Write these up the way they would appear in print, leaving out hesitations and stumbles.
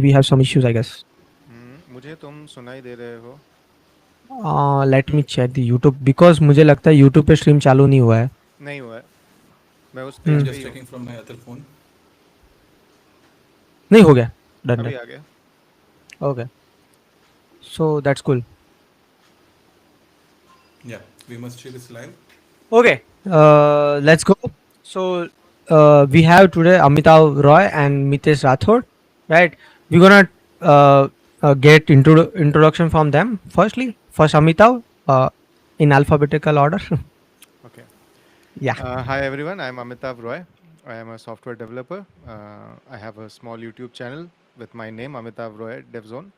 we have some issues, I guess. मुझे तुम सुनाई दे रहे हो? Let me check the YouTube because मुझे लगता है YouTube पे stream चालू नहीं हुआ है. नहीं हुआ है, मैं उस I'm पेज हम्म. पे ही just हूँ. checking from my other phone. नहीं हो गया. Done अभी है. आ गया. Okay. So that's cool. Yeah, we must share this live. Okay. Let's go. So we have today Amitav Roy and Mitesh Rathod, right? We're gonna get introduction from them. First Amitav, in alphabetical order. Okay. Yeah. Hi everyone, I'm Amitav Roy. I am a software developer. I have a small YouTube channel with my name, Amitav Roy DevZone.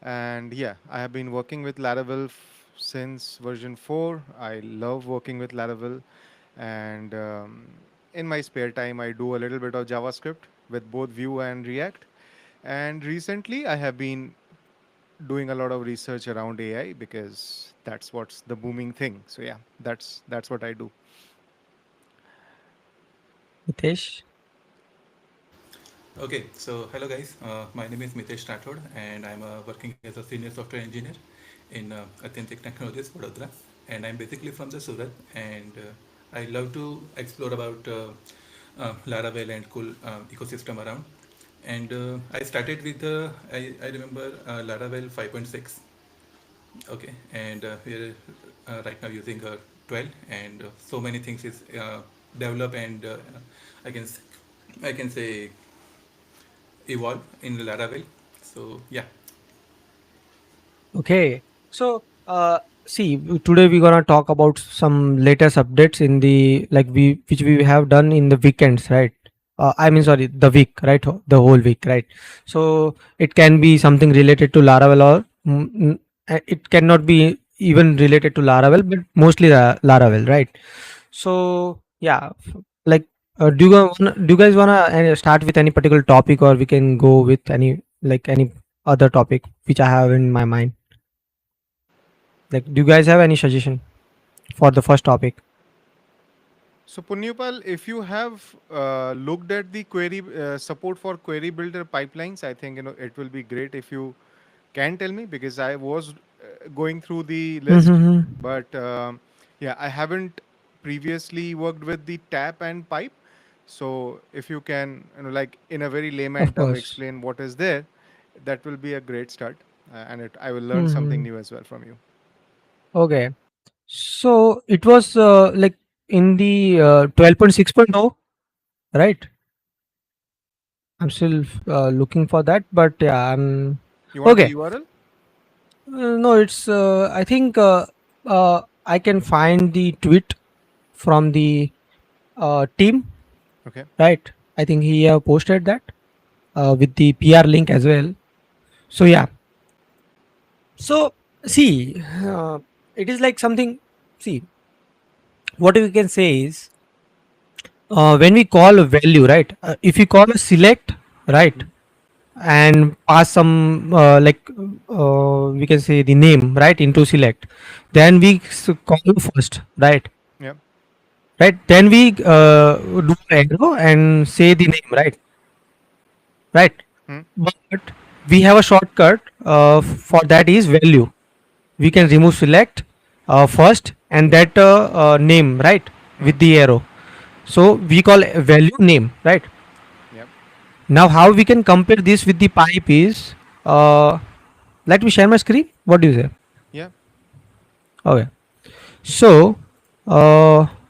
And yeah, I have been working with Laravel since version 4. I love working with Laravel. And in my spare time, I do a little bit of JavaScript with both Vue and React. And recently, I have been doing a lot of research around AI because that's what's the booming thing. So yeah, that's what I do. Mitesh. Okay, so hello guys. My name is Mitesh Rathod, and I'm working as a senior software engineer in Authentic Technologies, Vadodara. And I'm basically from the Surat, and I love to explore about Laravel and cool ecosystem around. And I started with I remember Laravel 5.6. Okay, and we're right now using 12, and so many things is develop and I can s- I can say evolve in Laravel. So yeah. Okay. So see, today we're gonna talk about some latest updates in the like we which we have done in the weekends, right? I mean, sorry, the week, right? The whole week, right? So it can be something related to Laravel or it cannot be even related to Laravel, but mostly Laravel, right? So yeah, like do you guys wanna start with any particular topic, or we can go with any other topic which I have in my mind? Like, do you guys have any suggestion for the first topic? So Punyapal, if you have looked at the query support for query builder pipelines, I think it will be great if you can tell me because I was going through the list, Mm-hmm. but yeah, I haven't previously worked with the tap and pipe. So if you can, like in a very layman Of term, course. explain what is there, that will be a great start, and I will learn something Mm-hmm. new as well from you. Okay. So it was like in the 12.6.0, right? I'm still looking for that, but yeah, I'm You want the okay. URL? No, it's I think I can find the tweet from the team, Okay. right? I think he posted that with the PR link as well. So yeah. So see, it is like something. See, what we can say is when we call a value, right? If you call a select, right, and pass some we can say the name, right, into select, then we call first, right? Yeah. Right. Then we do arrow and say the name, right? Right. Hmm. But we have a shortcut for that is value. We can remove select first and that name, right, Hmm. with the arrow. So we call a value name, right? Yep. Now how we can compare this with the pipe is let me share my screen. What do you say? Yeah. Okay. So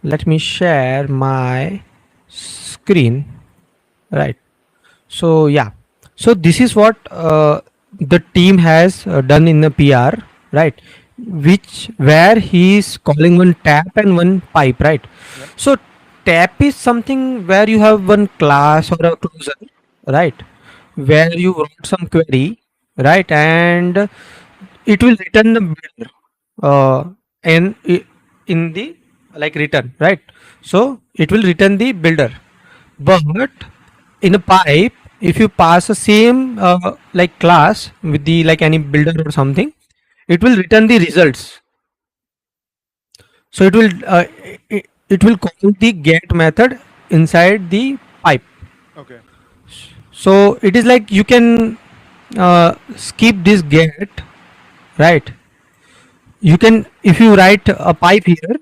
let me share my screen. Right. So yeah. So this is what the team has done in the PR, right? Which where he is calling one tap and one pipe, right? Yep. So tap is something where you have one class or a closer, right? Where you wrote some query, right? And it will return the builder and in the like return, right? So it will return the builder, but in a pipe, if you pass the same like class with the like any builder or something, it will return the results. So it will call the get method inside the pipe. Okay. So it is like you can. skip this get, right? You can, if you write a pipe here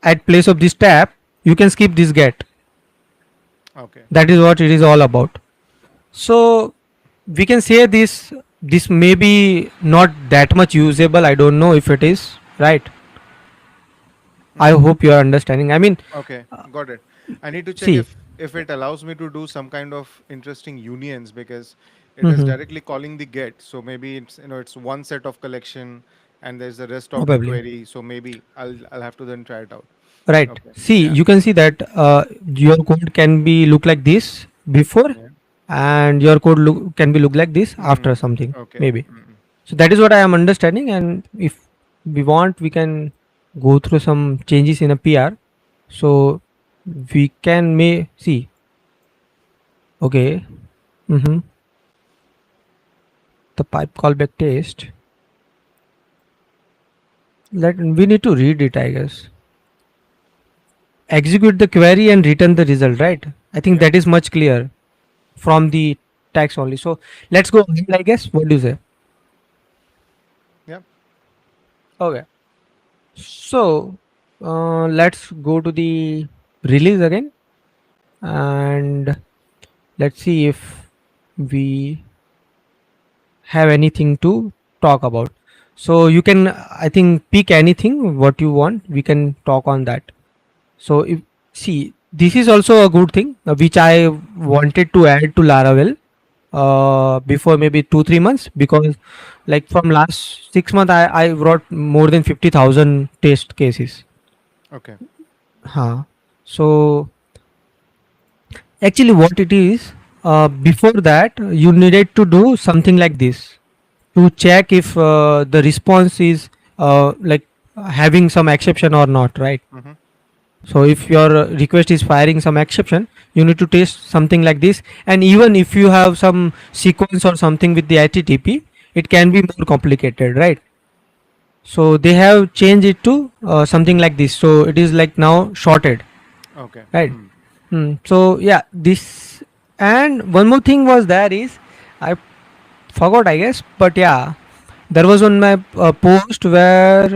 at place of this tab, you can skip this get. Okay. That is what it is all about. So we can say this may be not that much usable. I don't know if it is right. I Mm-hmm. hope you are understanding. I mean, Okay, got it. I need to check see. if it allows me to do some kind of interesting unions, because it is Hmm. directly calling the get. So maybe it's, it's one set of collection and there's the rest of the Probably. query. So maybe I'll have to then try it out. Right. Okay. See, Yeah. you can see that your code can be look like this before, Yeah. and your code can be look like this after Mm. something Okay. maybe. Mm. So that is what I am understanding, and if we want, we can go through some changes in a PR. So we can may see. Okay. Mm-hmm. The pipe callback test. Let we need to read it, I guess. Execute the query and return the result, right? I think Yep. that is much clear from the text only. So let's go ahead, I guess. What do you say? Yep. Okay. So let's go to the release again, and let's see if we have anything to talk about. So you can, I think, pick anything what you want. We can talk on that. So if see, this is also a good thing which I wanted to add to Laravel before maybe 2 3 months, because like from last 6 months I wrote more than 50,000 test cases. Okay. Huh. So actually what it is, before that you needed to do something like this to check if the response is like having some exception or not, right? Mm-hmm. So if your request is firing some exception, you need to test something like this. And even if you have some sequence or something with the HTTP, it can be more complicated, right? So they have changed it to something like this. So it is like now shorted, Okay. right? Mm. So yeah, this, and one more thing was there is, I forgot, I guess, but yeah, there was on my post where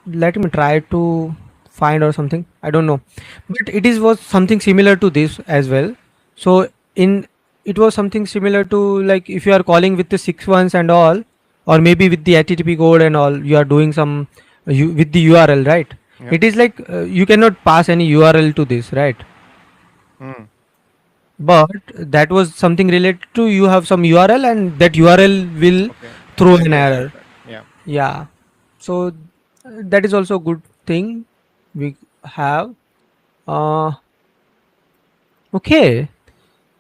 let me try to find or something, I don't know, but it is was something similar to this as well. So in, it was something similar to, like, if you are calling with the six ones and all, or maybe with the HTTP code and all, you are doing some with the URL, right? Yep. It is like you cannot pass any URL to this, right? Mm. But that was something related to, you have some URL and that URL will Okay. throw Then an get that error. back. Yeah. Yeah. So that is also a good thing we have. uh okay,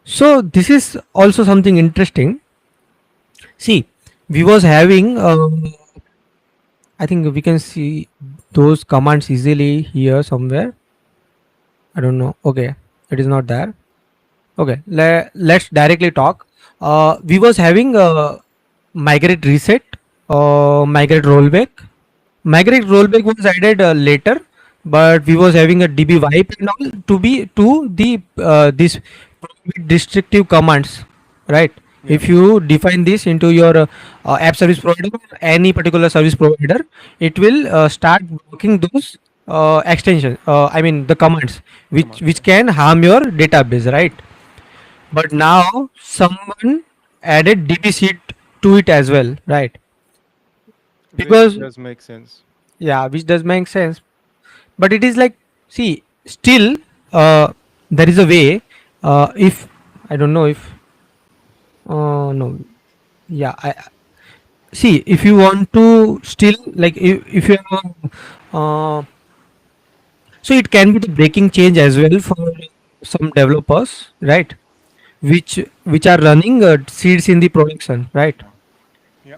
so this is also something interesting. See, we was having I think we can see those commands easily here somewhere. I don't know. Okay, it is not there. Okay, let's directly talk. We was having migrate reset, migrate rollback. Migrate rollback was added later, but we was having a db wipe and all to be to the this restrictive commands, right? Yep. If you define this into your app service provider or any particular service provider, it will start blocking those extensions. I mean the commands which Commands. which Yeah. can harm your database, right? But now someone added db seed to it as well, right? Which Because does make sense. yeah, which does make sense, but it is like, see, still uh, there is a way, if I don't know if no, yeah, I see, if you want to still, like, if you have so it can be the breaking change as well for some developers, right? Which are running seeds in the production, right? Yeah.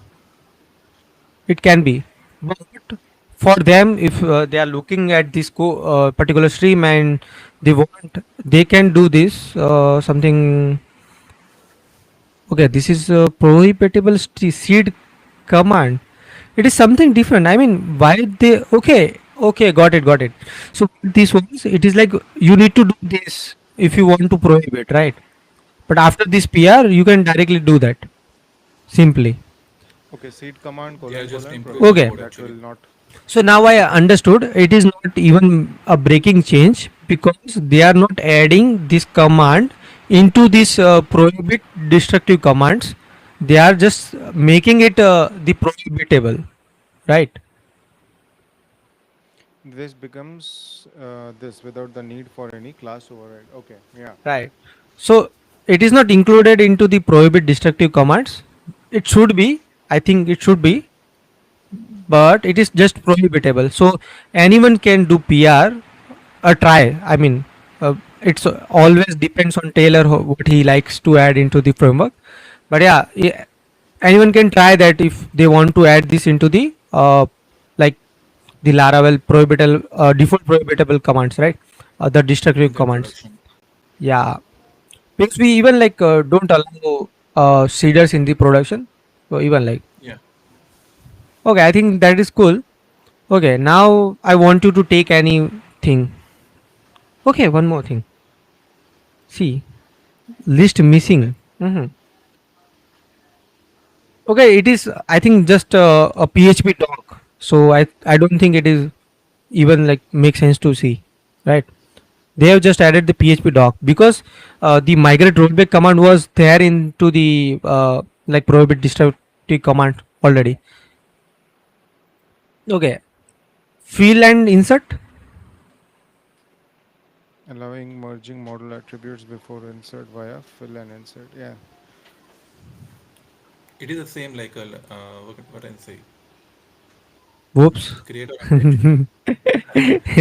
It can be, but for them, if they are looking at this particular stream and they want, they can do this something. Okay, this is a prohibitable seed command. It is something different. I mean, why they, okay, got it. So this one, it is like you need to do this if you want to prohibit, right? But after this PR, you can directly do that simply. Okay, seed command They are colon just colon improving the Okay. code provision that actually. will not. So now I understood it is not even a breaking change because they are not adding this command into this prohibit destructive commands. They are just making it the prohibitable, right? This becomes this without the need for any class override. Okay, yeah. Right. So it is not included into the prohibit destructive commands. It should be. I think it should be, but it is just prohibitable. So anyone can do PR a try. I mean, it's always depends on Taylor what he likes to add into the framework. But yeah, anyone can try that if they want to add this into the like the Laravel prohibitable default prohibitable commands, right? The destructive In their commands. production. Yeah, because we even like don't allow seeders in the production. So even like Yeah. okay, I think that is cool. Okay, now I want you to take anything. Okay, one more thing. See, list Okay. missing. Okay, it is. I think just a PHP doc. So I don't think it is even like make sense to see, right? They have just added the PHP doc because the migrate rollback command was there into the like prohibit destructive command already. Okay, fill and insert. Allowing merging model attributes before insert via fill and insert. Yeah. It is the same like what I say. Whoops. Create or update.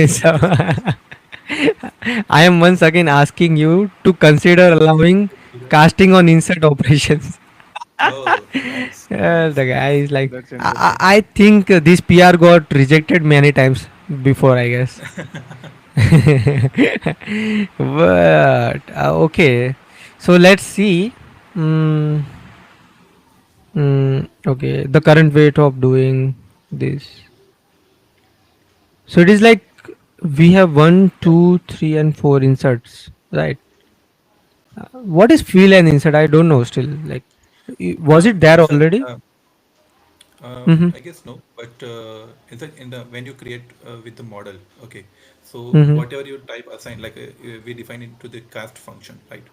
So Just I am once again asking you to consider allowing casting on insert operations. oh, nice, nice. The guy is like, That's I, interesting. I think this PR got rejected many times before, I guess. But okay, so let's see. Mm, okay, the current weight of doing this. So it is like we have one, Yeah. two, three, and four inserts, right? What is fill and insert? I don't know still. Like, was it there Insert. already? Mm-hmm. I guess no, but insert in the when you create with the model, okay. So Mm-hmm. whatever you type assign, like we define into the cast function, right?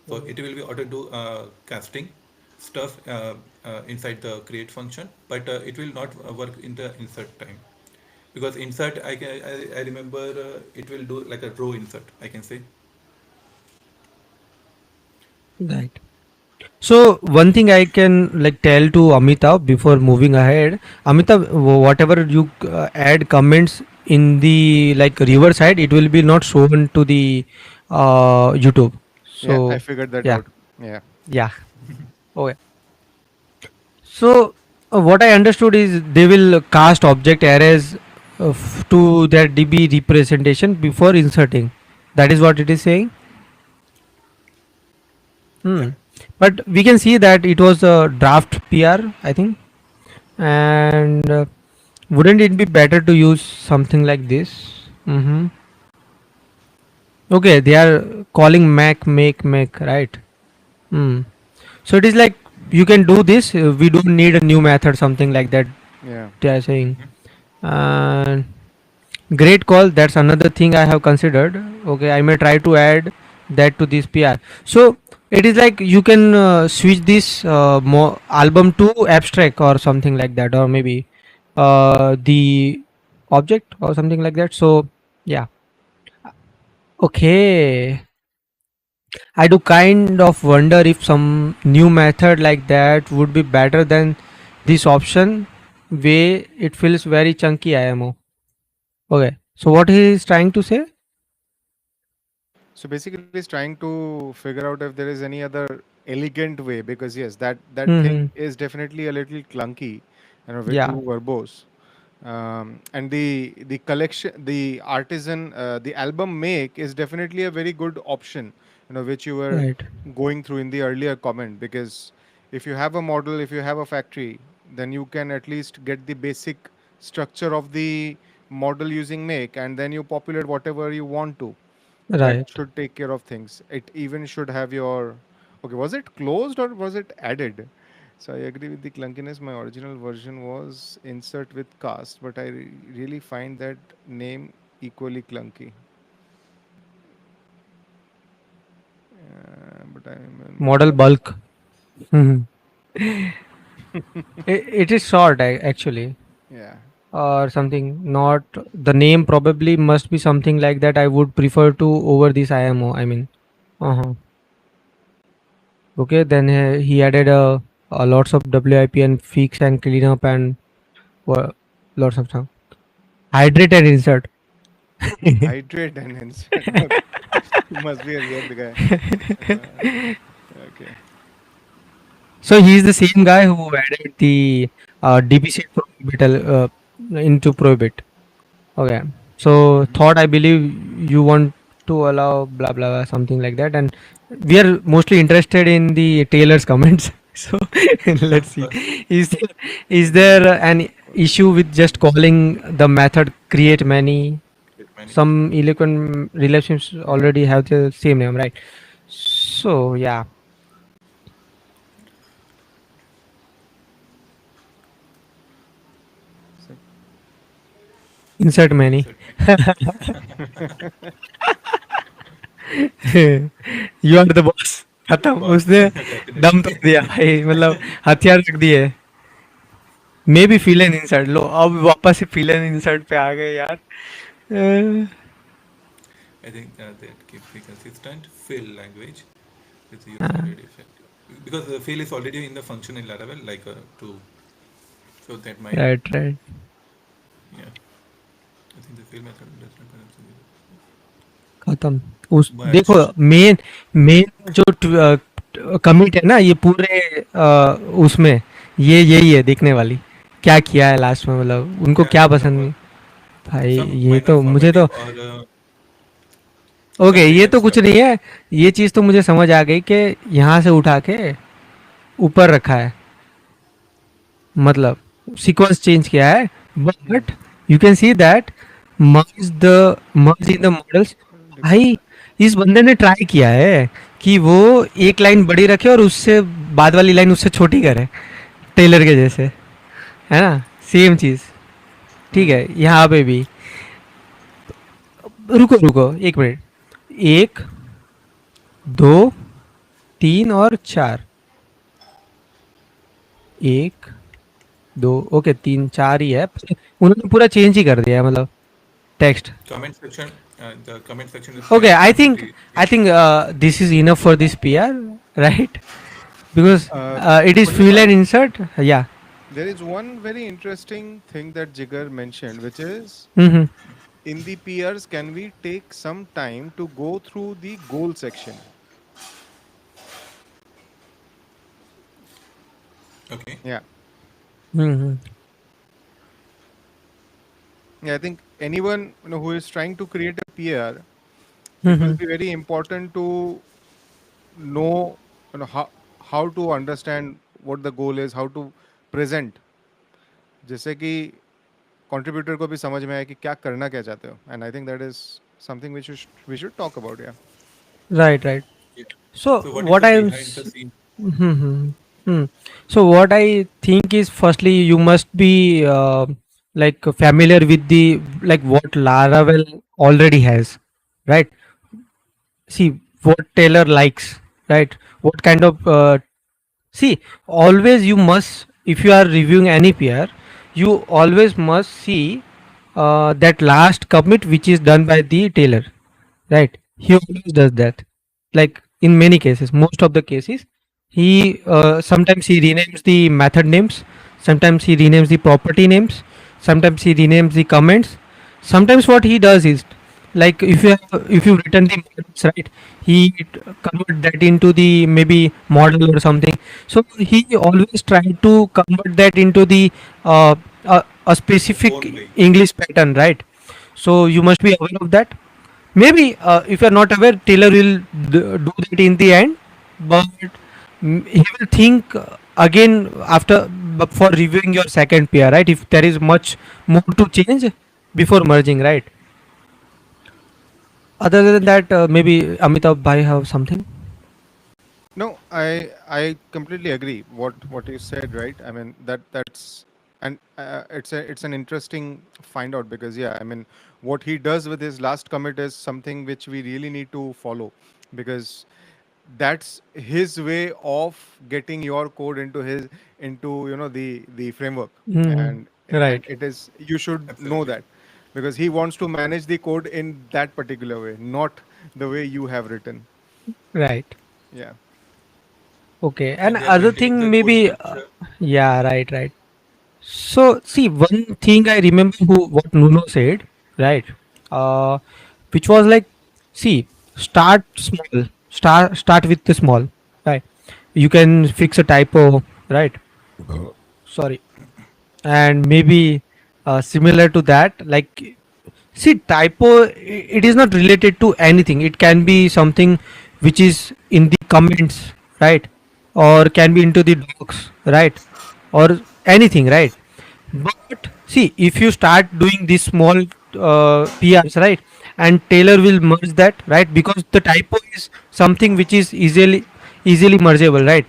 So it will be auto do casting stuff inside the create function, but it will not work in the insert time because insert I remember it will do like a row insert. I can say Right. So one thing I can like tell to Amitav before moving ahead, Amitav, whatever you add comments in the like river side, it will be not shown to the YouTube. Yeah, I So figured that yeah, out. Yeah. yeah. Okay. So what I understood is they will cast object arrays to their DB representation before inserting. That is what it is saying. yeah. Hmm. But we can see that it was a draft PR, I think. And wouldn't it be better to use something like this? Mm-hmm. Okay, they are calling make, right? Hmm. So it is like you can do this. We don't need a new method, something like that. Yeah. They are saying. Mhm. And great call. That's another thing I have considered. Okay, I may try to add that to this PR. So it is like you can switch this album to abstract or something like that, or maybe the object or something like that. So yeah, okay. I do kind of wonder if some new method like that would be better than this option. Way it feels very chunky, IMO. Okay. So what he is trying to say? So basically, it's trying to figure out if there is any other elegant way, because yes, that thing Mm-hmm. is definitely a little clunky and a bit Yeah. too verbose. And the collection, the artisan, the album make is definitely a very good option, which you were Right. going through in the earlier comment, because if you have a model, if you have a factory, then you can at least get the basic structure of the model using make, and then you populate whatever you want to. That Right. should take care of things. It even should have your Okay, was it closed or was it added? So I agree with the clunkiness. My original version was insert with cast, but I really find that name equally clunky. But I'm Model bulk. Mhm. It is short actually, yeah. or something. Not the name probably must be something like that. I would prefer to over this IMO. I mean, uh-huh. Okay, then he added a lots of WIP and fix and cleanup and lots of stuff. Hydrate and insert. Hydrate and insert. Okay. He must be a real guy. Okay. So he's the same guy who added the DPC prohibit into prohibit. Okay. So Hmm. thought I believe you want to allow blah blah blah something like that, and we are mostly interested in the Taylor's comments. So let's Of see, course, is Hmm. there an issue with just calling the method create many? with many. Some eloquent relationships Yeah. already have the same name, right? So yeah, So, insert many. Insert many. You are the boss खत्म Boss, उसने दम definitely. तोड़ दिया भाई मतलब हथियार रख दिए maybe fill and insert लो अब वापस से फिल एन इंसर्ट पे आ गए यार I think that keeps the consistent fill language is used हाँ already effective because the fill is already in the function in Laravel like to so that might right right yeah I think the fill method does not खत्म उस देखो merge. Main main जो commit है ना ये पूरे उसमें ये यही है देखने वाली क्या किया है लास्ट में मतलब उनको Yeah, क्या some पसंद नहीं भाई some ये minor तो मुझे formatting तो or ओके some ये syntax तो कुछ stuff. नहीं है ये चीज़ तो मुझे समझ आ गई कि यहाँ से उठा के ऊपर रखा है मतलब सीक्वेंस चेंज किया है hmm. But you can see that merge in the models भाई इस बंदे ने ट्राई किया है कि वो एक लाइन बड़ी रखे और उससे बाद वाली लाइन उससे छोटी करे टेलर के जैसे है ना सेम चीज ठीक Hmm. है यहाँ पे भी रुको रुको एक मिनट एक दो तीन और चार एक दो ओके तीन चार ही है उन्होंने पूरा चेंज ही कर दिया है मतलब text Comment section the comment section is okay changed i and think the i think this is enough for this PR, right? Because it is Only fill and one. insert, yeah. There is one very interesting thing that Jigar mentioned, which is Mm-hmm. in the PRs, can we take some time to go through the goal section? okay Yeah. Mm-hmm. Yeah, I think anyone who is trying to create a PR, it will Mm-hmm. be very important to know, how to understand what the goal is, how to present, जिससे कि contributor को भी समझ में आए कि क्या करना क्या चाहते हो. And I think that is something which we should talk about. Yeah. Right, right. yeah. So So what is what the I am behind the scene? mm-hmm. Hmm. So what I think is firstly you must be like familiar with the like what Laravel already has, right? See what Taylor likes, right? What kind of see, always you must, if you are reviewing any PR, you always must see that last commit which is done by the tailor, right? He always does that. Like in many cases, most of the cases, he sometimes he renames the method names, sometimes he renames the property names, sometimes he renames the comments. Sometimes what he does is like if you return the models, right, he convert that into the maybe model or something. So he always try to convert that into the a specific Own way. English pattern, right? So you must be aware of that. Maybe if you are not aware, Taylor will do that in the end, but he will think again after for reviewing your second pair, right? If there is much more to change before merging, right? Other than Yeah. that, maybe Amitabh Bhai have something. No, I completely agree. What you said, right? I mean that's and it's an interesting find out because yeah, I mean what he does with his last commit is something which we really need to follow because that's his way of getting your code into his into the framework, Hmm. and Right. it is you should know Absolutely. that because he wants to manage the code in that particular way, not the way you have written. Right. Yeah. Okay. And And they are other maintaining the thing code maybe, structure. yeah, right, right. So see, one thing I remember what Nuno said, right? Uh, which was like, see, start small, start with the small, right? You can fix a typo, right? Sorry, and maybe similar to that, like, see, typo, it is not related to anything. It can be something which is in the comments, right? Or can be into the docs, right? Or anything, right? But see, if you start doing these small PRs, right, and Taylor will merge that, right, because the typo is something which is easily mergeable, right?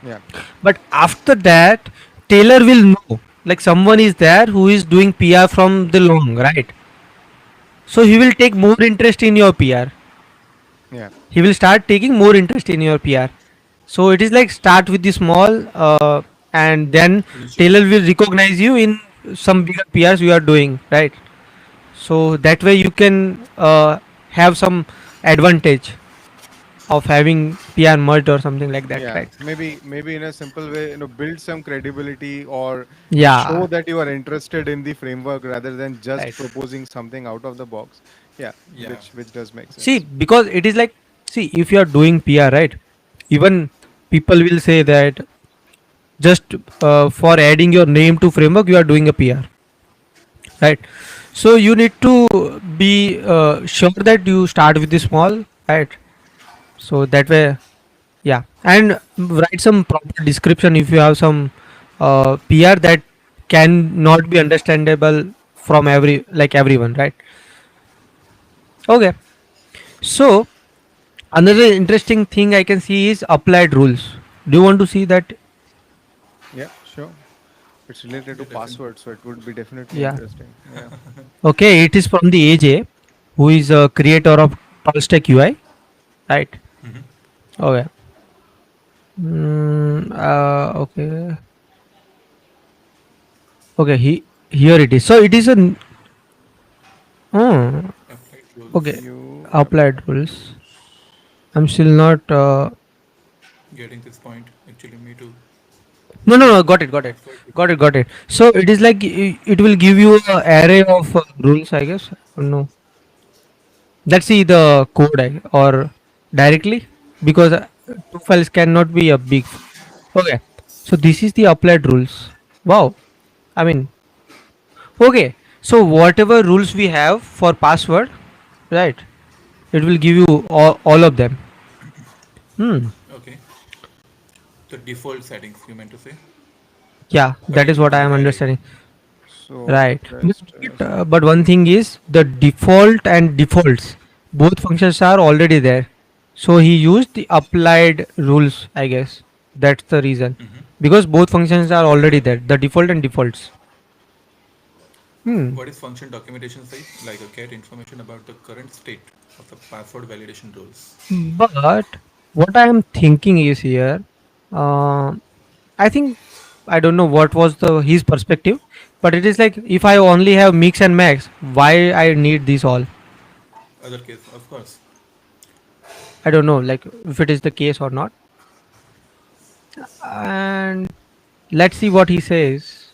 Yeah. But after that, Taylor will know, like someone is there who is doing PR from the long, right? So he will take more interest in your PR. Yeah. He will start taking more interest in your PR. So it is like start with the small, and then Initially. Taylor will recognize you in some bigger PRs you are doing, right? So that way you can have some advantage of having PR merged or something like that, Yeah, right? maybe in a simple way, build some credibility or show Yeah, that you are interested in the framework rather than just right. proposing something out of the box. Yeah, Yeah. which does make See, sense. because it is like, see, if you are doing PR, right? Even people will say that just for adding your name to framework, you are doing a PR, right? So you need to be sure that you start with the small, right? So that way, yeah, and write some proper description if you have some PR that can not be understandable from everyone, right? Okay, so another interesting thing I can see is applied rules. Do you want to see that? Yeah, sure. It's related Yeah, to definitely. passwords, so it would be definitely Yeah. interesting. Yeah. Okay, it is from the AJ, who is a creator of Tallstack UI, right? Hmm. Okay. Okay. Okay. Here it is. So it is a oh, Applied rules. okay. New Applied applied rules. rules. I'm still not. Getting this point. Actually, me too. No, no, So, no. Got it. Got it. password. Got it. Got it. So it is like it will give you an array of rules, I guess. No, let's see the code or directly because two files cannot be a big. Okay. So this is the applied rules. Wow. I mean, okay. So whatever rules we have for password, right? It will give you all of them. Hmm. Okay. The default settings, you meant to say. Yeah, that is Again, what I am I. understanding. So the Right. rest is But one thing is the default and defaults. Both functions are already there. So he used the applied rules, I guess. That's the reason. Hmm. Because both functions are already Yeah. there. The default and defaults. Hmm. What is function documentation say? Like get information about the current state of the password validation rules. But what I am thinking is here, uh, I think I don't know what was the his perspective, but it is like if I only have mix and max, why I need these all? Other case, of course. I don't know, like if it is the case or not. And let's see what he says.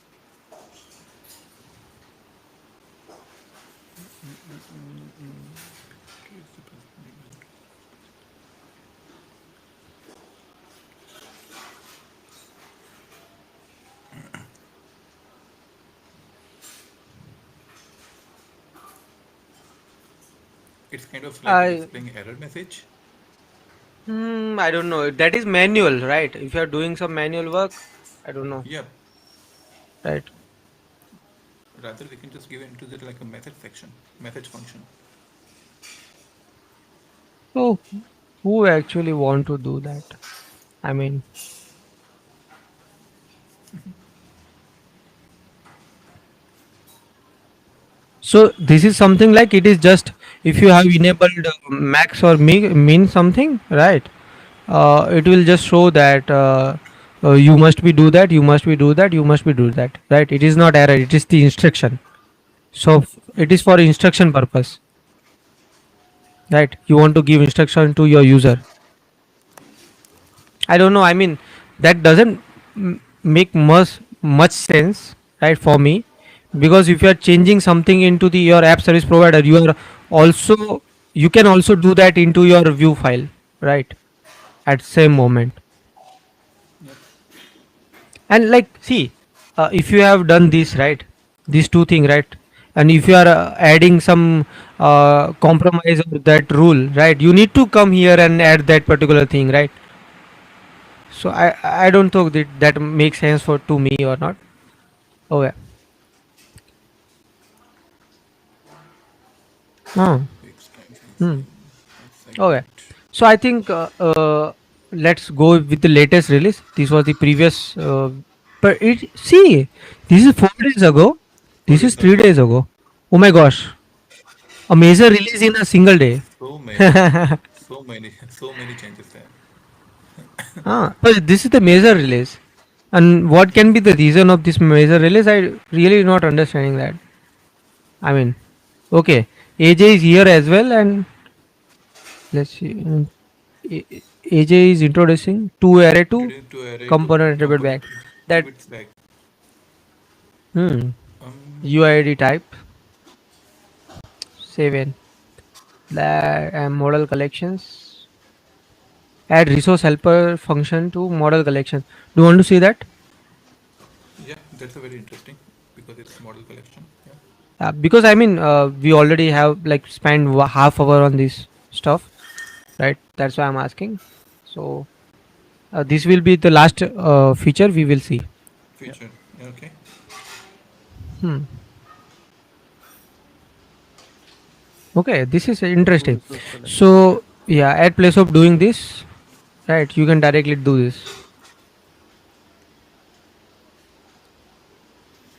It's kind of like a I displaying error message. I don't know. That is manual, right? If you are doing some manual work, I don't know, Yeah. right? Rather, we can just give it into the like a method section, message function. So who actually want to do that? I mean, so this is something like it is just if you have enabled max or min something, right? It will just show that you must be do that, you must be do that, you must be do that, right? It is not error, it is the instruction. So it is for instruction purpose, right? You want to give instruction to your user. I don't know. I mean, that doesn't make much sense, right, for me, because if you are changing something into the your app service provider, you are also you can also do that into your view file, right, at same moment. Yep. And like, see, if you have done this, right, these two thing, right, and if you are adding some compromise of that rule, right, you need to come here and add that particular thing, right? So I don't think that that makes sense for to me or not. Okay. Hmm. Extensions Hmm. in a Okay. segment. So I think let's go with the latest release. This was the previous, but it see, this is 4 days ago. Four This days is ago. 3 days ago. Oh my gosh, a major release in a single day. So many, so many changes there. But this is the major release. And what can be the reason of this major release? I really not understanding that. I mean, okay, AJ is here as well, and let's see. AJ is introducing to array to Introduced to array to component attribute back. component That attributes like hmm, um UID type 7 that model collections. Add resource helper function to model collection. Do you want to see that? yeah, that's a very interesting because it's model collection. Yeah. Because I mean, we already have like spent half hour on this stuff, right? That's why I'm asking. So this will be the last feature we will see. Yeah. Feature. Yeah, okay. Hmm. Okay, this is To interesting. resource collection. Yeah. So yeah, at place of doing this, right, you can directly do this.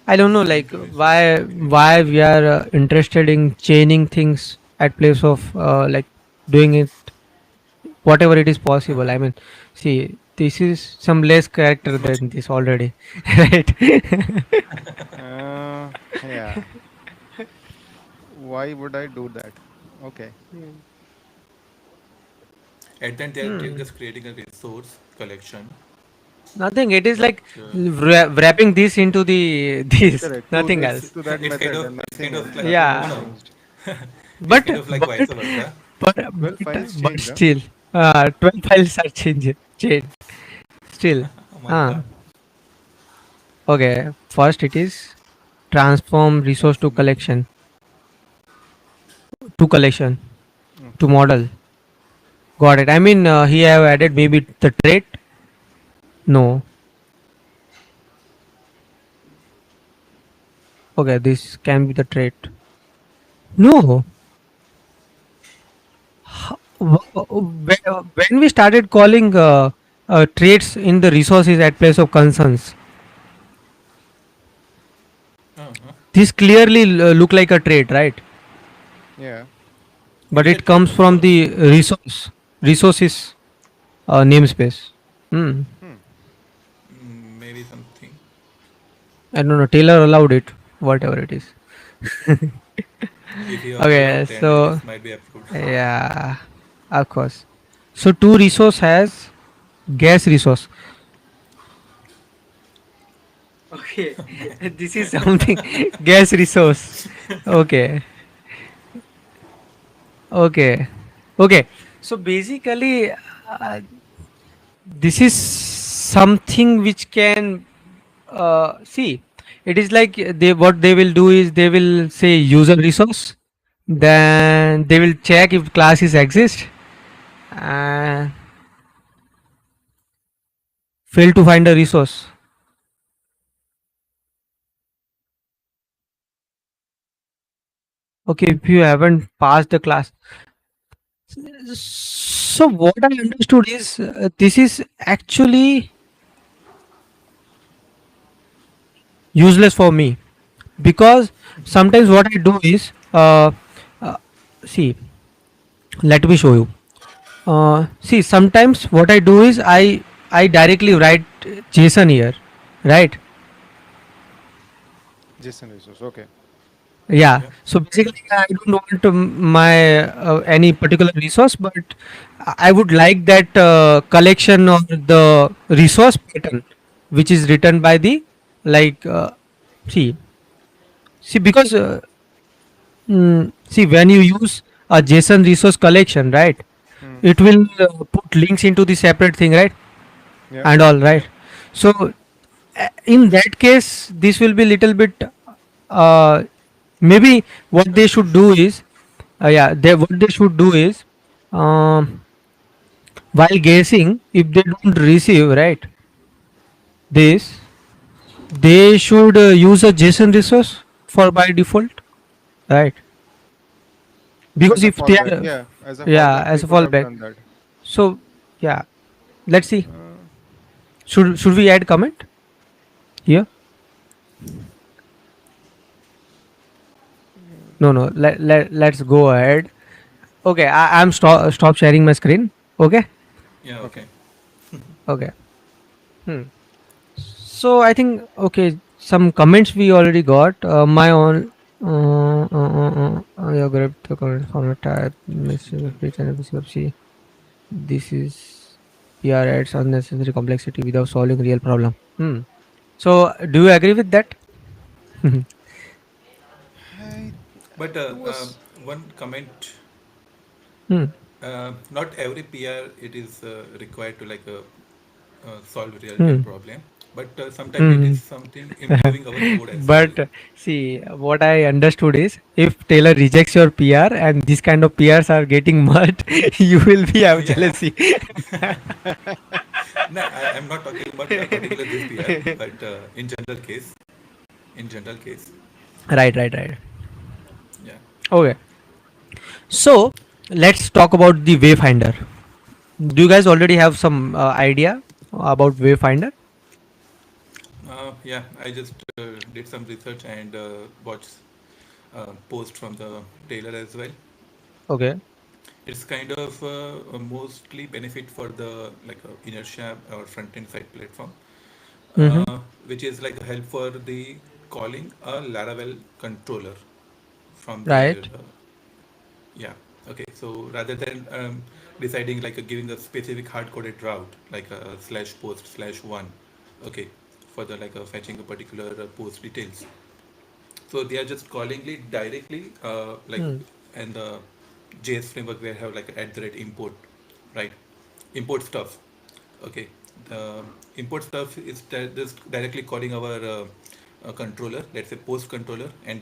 I don't know, like Into resource why configuration. we are interested in chaining things at place of like doing it whatever it is possible. I Uh-huh. mean, see, this is some less character It's much. than this already, right? Uh, yeah. Why would I do that? Okay. At the end, they're Hmm. just creating a resource collection, Nothing. It is but like wrapping this into the this. Correct. Nothing it's else. To that it's kind method of and it's kind nothing of else. like Nothing no has Yeah, no, changed. it's but kind of like vice versa. but Well, but files but changed, huh? still, 12 files are changed. Still, Oh my uh, god. okay. First, it is transform resource to Transform. collection collection to Okay. model. Got it. I mean, he have added maybe the trait. No. Okay, this can be the trait. No. When we started calling traits in the resources at place of concerns, Uh-huh. this clearly look like a trait, right? Yeah. It But is a it trait, comes of from course. the resources namespace. Hmm. Hmm. Maybe something. I don't know. Taylor allowed it, whatever it is. If you allow, Okay, then so this might be approved. yeah, of course. So two resource has gas resource. Okay, this is something gas resource. Okay, okay, okay. So basically, this is something which can see. It is like they what they will do is they will say user resource, then they will check if classes exist, and fail to find a resource. Okay, if you haven't passed the class, So what I understood is this is actually useless for me because sometimes what I do is uh, see, let me show you. See, sometimes what I do is I directly write JSON here, right? JSON resource. Okay. Yeah. Yeah. So basically, I don't want my any particular resource, but I would like that collection or the resource pattern, which is written by the like see see because see when you use a JSON resource collection, right? Hmm. It will put links into the separate thing, right? Yeah. And all Yeah. right. So in that case, this will be little bit uh, maybe what they should do is yeah they what they should do is um, while guessing if they don't receive right this they should use a JSON resource for by default, right? As Because a if they fallback. are Yeah. As a yeah fallback, they as a could have fallback, done that. so yeah, let's see, Uh, should we add comment here? No, no, let's go ahead. Okay, I'm stop sharing my screen. Okay. Yeah. okay. Okay. Okay. Hmm. So I think okay, some comments we already got. My own. You grab the comment format type message page and see. This is PR adds unnecessary complexity without solving real problem. Hmm. So do you agree with that? I, But it was. one comment. Hmm. Not every PR it is required to solve real Hmm. problem, but sometimes it is Hmm. something improving our code as well. But see, what I understood is if Taylor rejects your PR and this kind of PRs are getting mud, you will be have Yeah. jealousy. No, I'm not talking about particular this PR, but in general case, Right, right, right. yeah. Okay. So let's talk about the Wayfinder. Do you guys already have some idea about Wayfinder? Yeah, I just did some research and watched post from the Taylor as well. Okay. It's kind of mostly benefit for the inertia or front end side platform, Mm-hmm. which is like help for the calling a Laravel controller from their Right. yeah. Okay, so rather than deciding giving a specific hard coded route like a slash post slash one, okay, for the fetching a particular post details, so they are just calling it directly, Hmm. and the JS framework where have like at the rate import, right? Import stuff. Okay. The import stuff is just directly calling our controller, let's say post controller, and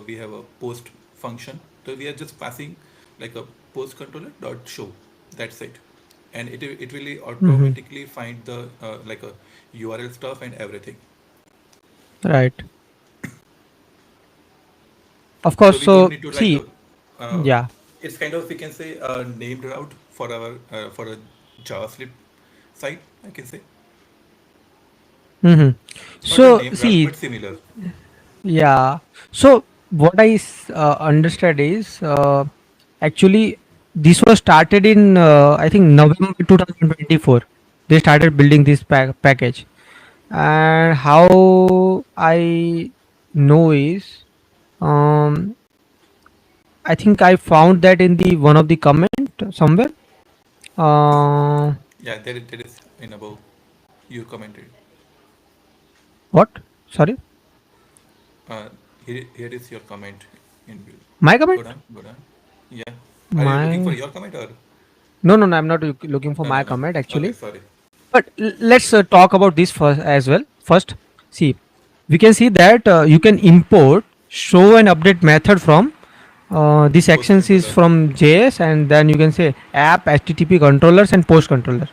we have a post function. So we are just passing like a post controller dot show. That's it, and it will Mm-hmm. automatically find the like a URL stuff and everything. Right. Of So course. we don't So need to see. uh, Yeah. it's kind of we can say a named route for our for a JavaScript site. I can say Mm-hmm. not a So named route, see. but similar. Yeah. So what I understand is actually this was started in I think November 2024. They started building this package, and how I know is um, I think I found that in the one of the comment somewhere. Uh, Yeah, there is in above you commented. what? Sorry, Uh, here is your comment in view. my comment. Go down. Yeah. Are you looking for My your comment or no, no, no. I'm not looking for no, my no, no? comment Okay, actually. sorry. But let's talk about this first as well. First, see, we can see that you can import show and update method from this Post actions is controller. from JS, and then you can say app HTTP controllers and post controller,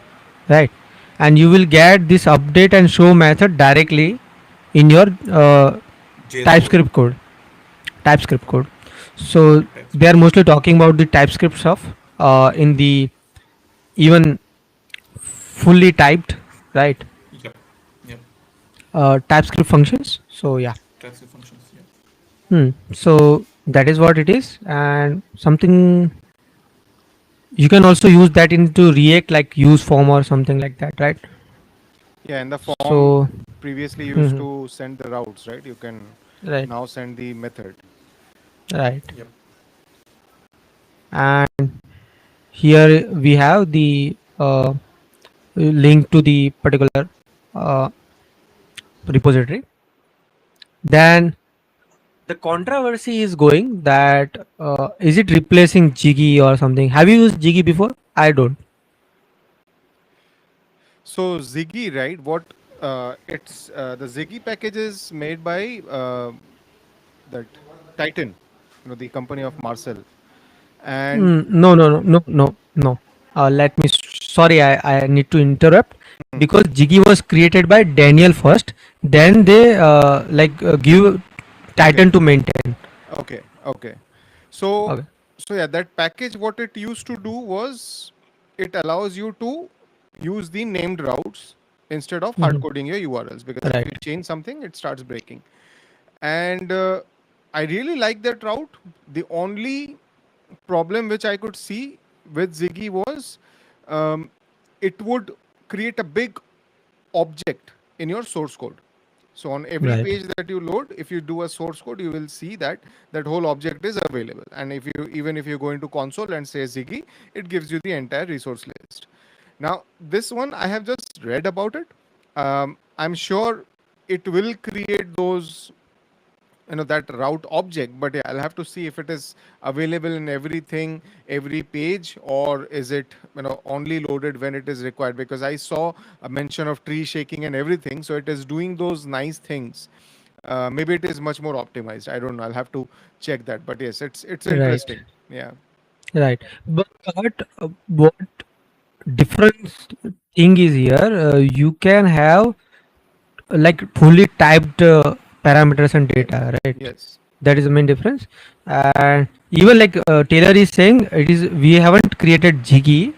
right? And you will get this update and show method directly in your JS code. TypeScript code. TypeScript code. So That's they are mostly talking about the TypeScript stuff. in the even fully typed, right? Yep. Yep. TypeScript functions. So yeah. TypeScript functions. Yeah. So that is what it is, and something you can also use that into React, like use form or something like that, right? Yeah, and the form So previously used mhm, to send the routes, right? You can right, now send the method. right, Yep. and here we have the link to the particular uh, repository. Then the controversy is going that is it replacing Jiggy or something? Have you used Jiggy before? I don't. So Ziggy, right? What it's the Ziggy package is made by that Titan, the company of Marcel. And No, no, no, no, no, no. Let me. Sorry, I need to interrupt hmm, because Jiggy was created by Daniel first. Then they give okay, Titan to maintain. okay. So Okay. so yeah, that package what it used to do was it allows you to use the named routes instead of hard Hmm. coding your URLs, because if you Right. change something, it starts breaking. And I really like that route. The only problem which I could see with Ziggy was um, it would create a big object in your source code. So on every Right. page that you load, if you do a source code, you will see that that whole object is available. And if you go into console and say Ziggy, it gives you the entire resource list. Now this one I have just read about it. I'm sure it will create those, that route object, but yeah, I'll have to see if it is available in everything, every page, or is it only loaded when it is required, because I saw a mention of tree shaking and everything, so it is doing those nice things. Maybe it is much more optimized, I don't know, I'll have to check that, but yes, it's Right. interesting. Yeah. Right. But what difference thing is here? You can have like fully typed parameters and Yes. data, right? Yes. That is the main difference. And even like Taylor is saying, it is we haven't created Jiggy,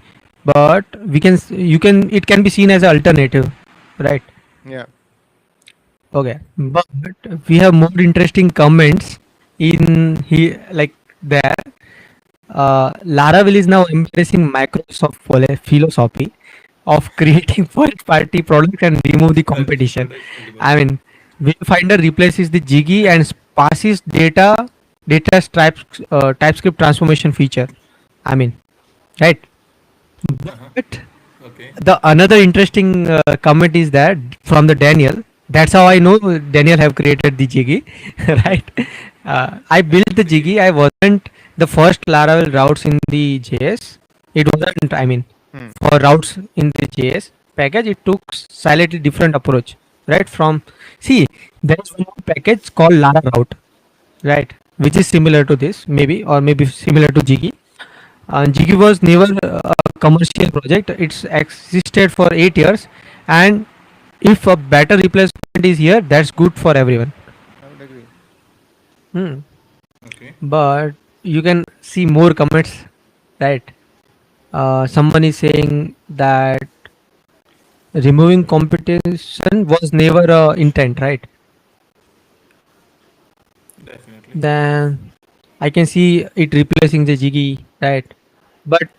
but you can it can be seen as an alternative, right? Yeah. Okay, but we have more interesting comments in he like there. Laravel is now embracing Microsoft philosophy of creating first-party products and remove the First competition. product and remove. I mean, Wayfinder replaces the Jiggy and passes data TypeScript transformation feature. I mean, right? Uh-huh. But Okay. the another interesting comment is that from the Daniel. That's how I know Daniel have created the Jiggy, right? I built the Jiggy. Jiggy. I wasn't the first Laravel routes in the JS. It wasn't. I mean, Hmm. for routes in the JS package, it took slightly different approach, right? From see, there's one more package called Lara route, right? Which is similar to this, maybe, or maybe similar to Jiggy. And Jiggy was never a commercial project. It's existed for 8 years, and if a better replacement is here, that's good for everyone. I would agree. Hmm. Okay. But you can see more comments, right? Someone is saying that removing competition was never a intent, right? Definitely. Then I can see it replacing the Jiggy, right? But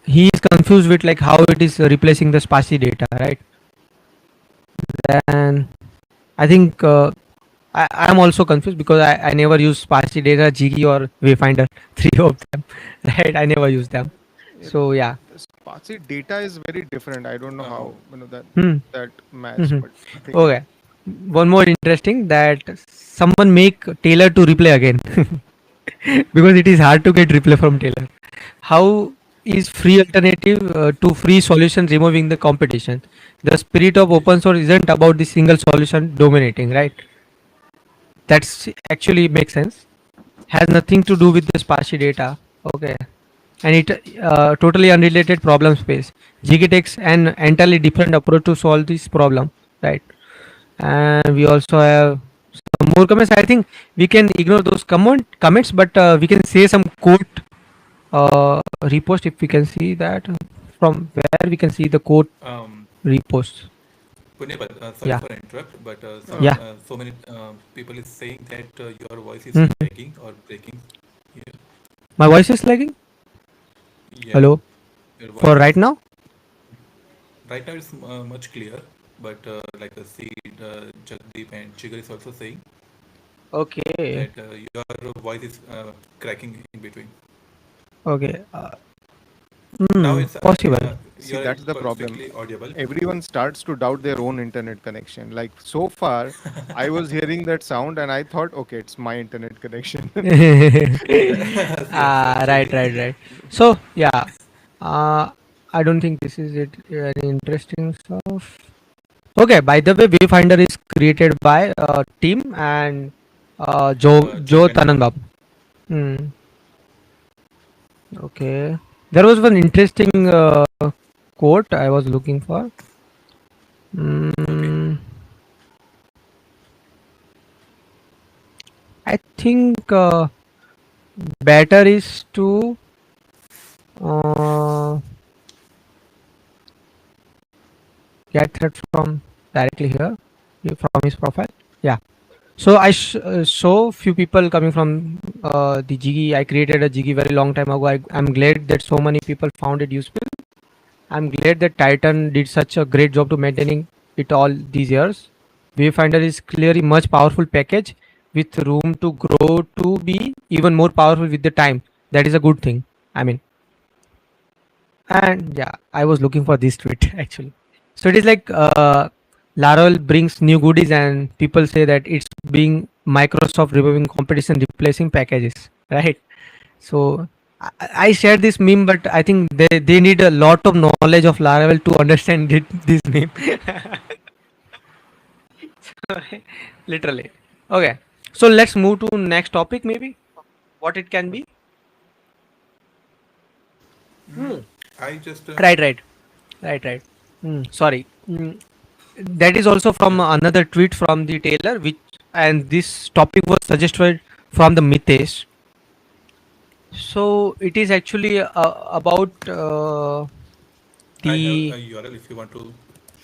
he is confused with like how it is replacing the sparsity data, right? Then I think I am also confused because I never use sparsity data, Jiggy or Wayfinder, three of them, right? I never use them. Yeah, So yeah. the Spatsy data is very different. I don't know Oh. how that Hmm. that match, Hmm. but I think yeah. Okay. One more interesting that someone make Taylor to replay again because it is hard to get replay from Taylor. How is free alternative to free solution removing the competition? The spirit of open source isn't about the single solution dominating, right? That's actually makes sense. Has nothing to do with the sparsity data. Okay. And it totally unrelated problem space. Jiggy takes an entirely different approach to solve this problem, right? And we also have some more comments. I think we can ignore those comments, but we can say some quote repost, if we can see that from where we can see the code Um, repost. Puneval, sorry Yeah, for interrupt, but yeah. so many people is saying that your voice is Mhm. lagging or breaking. Yeah, My voice is lagging. yeah. Hello. Your For voice right is now. right now it's much clear, but like Seed, Jagdeep, and Jigar is also saying Okay. that your voice is cracking in between. Okay. Now it's Possible. See, you're that's the problem. perfectly audible. Everyone starts to doubt their own internet connection. Like so far, I was hearing that sound and I thought, okay, it's my internet connection. Yes, Right, actually. right, right. So yeah, I don't think this is it. Any interesting stuff. Okay. By the way, Wayfinder is created by team and Joe Joe and Paul. Tananbab. Hmm. Okay. There was one interesting quote I was looking for. Okay. Mm, I think better is to uh, get that from directly here from his profile. Yeah. So saw few people coming from the Jiggy. I created a Jiggy very long time ago. I'm glad that so many people found it useful. I'm glad that Titan did such a great job to maintaining it all these years. Wayfinder is clearly much powerful package with room to grow to be even more powerful with the time. That is a good thing. I mean, and yeah, I was looking for this tweet actually. So it is like Laravel brings new goodies, and people say that it's being Microsoft removing competition, replacing packages, right? So I shared this meme, but I think they need a lot of knowledge of Laravel to understand this meme. Literally. Okay. So let's move to next topic, maybe what it can be. Mm, Hmm. I just Right, right, right, right. Sorry. That is also yeah. from another tweet from the Taylor, which and this topic was suggested from the Mitesh. So it is actually about I have the a URL if you want to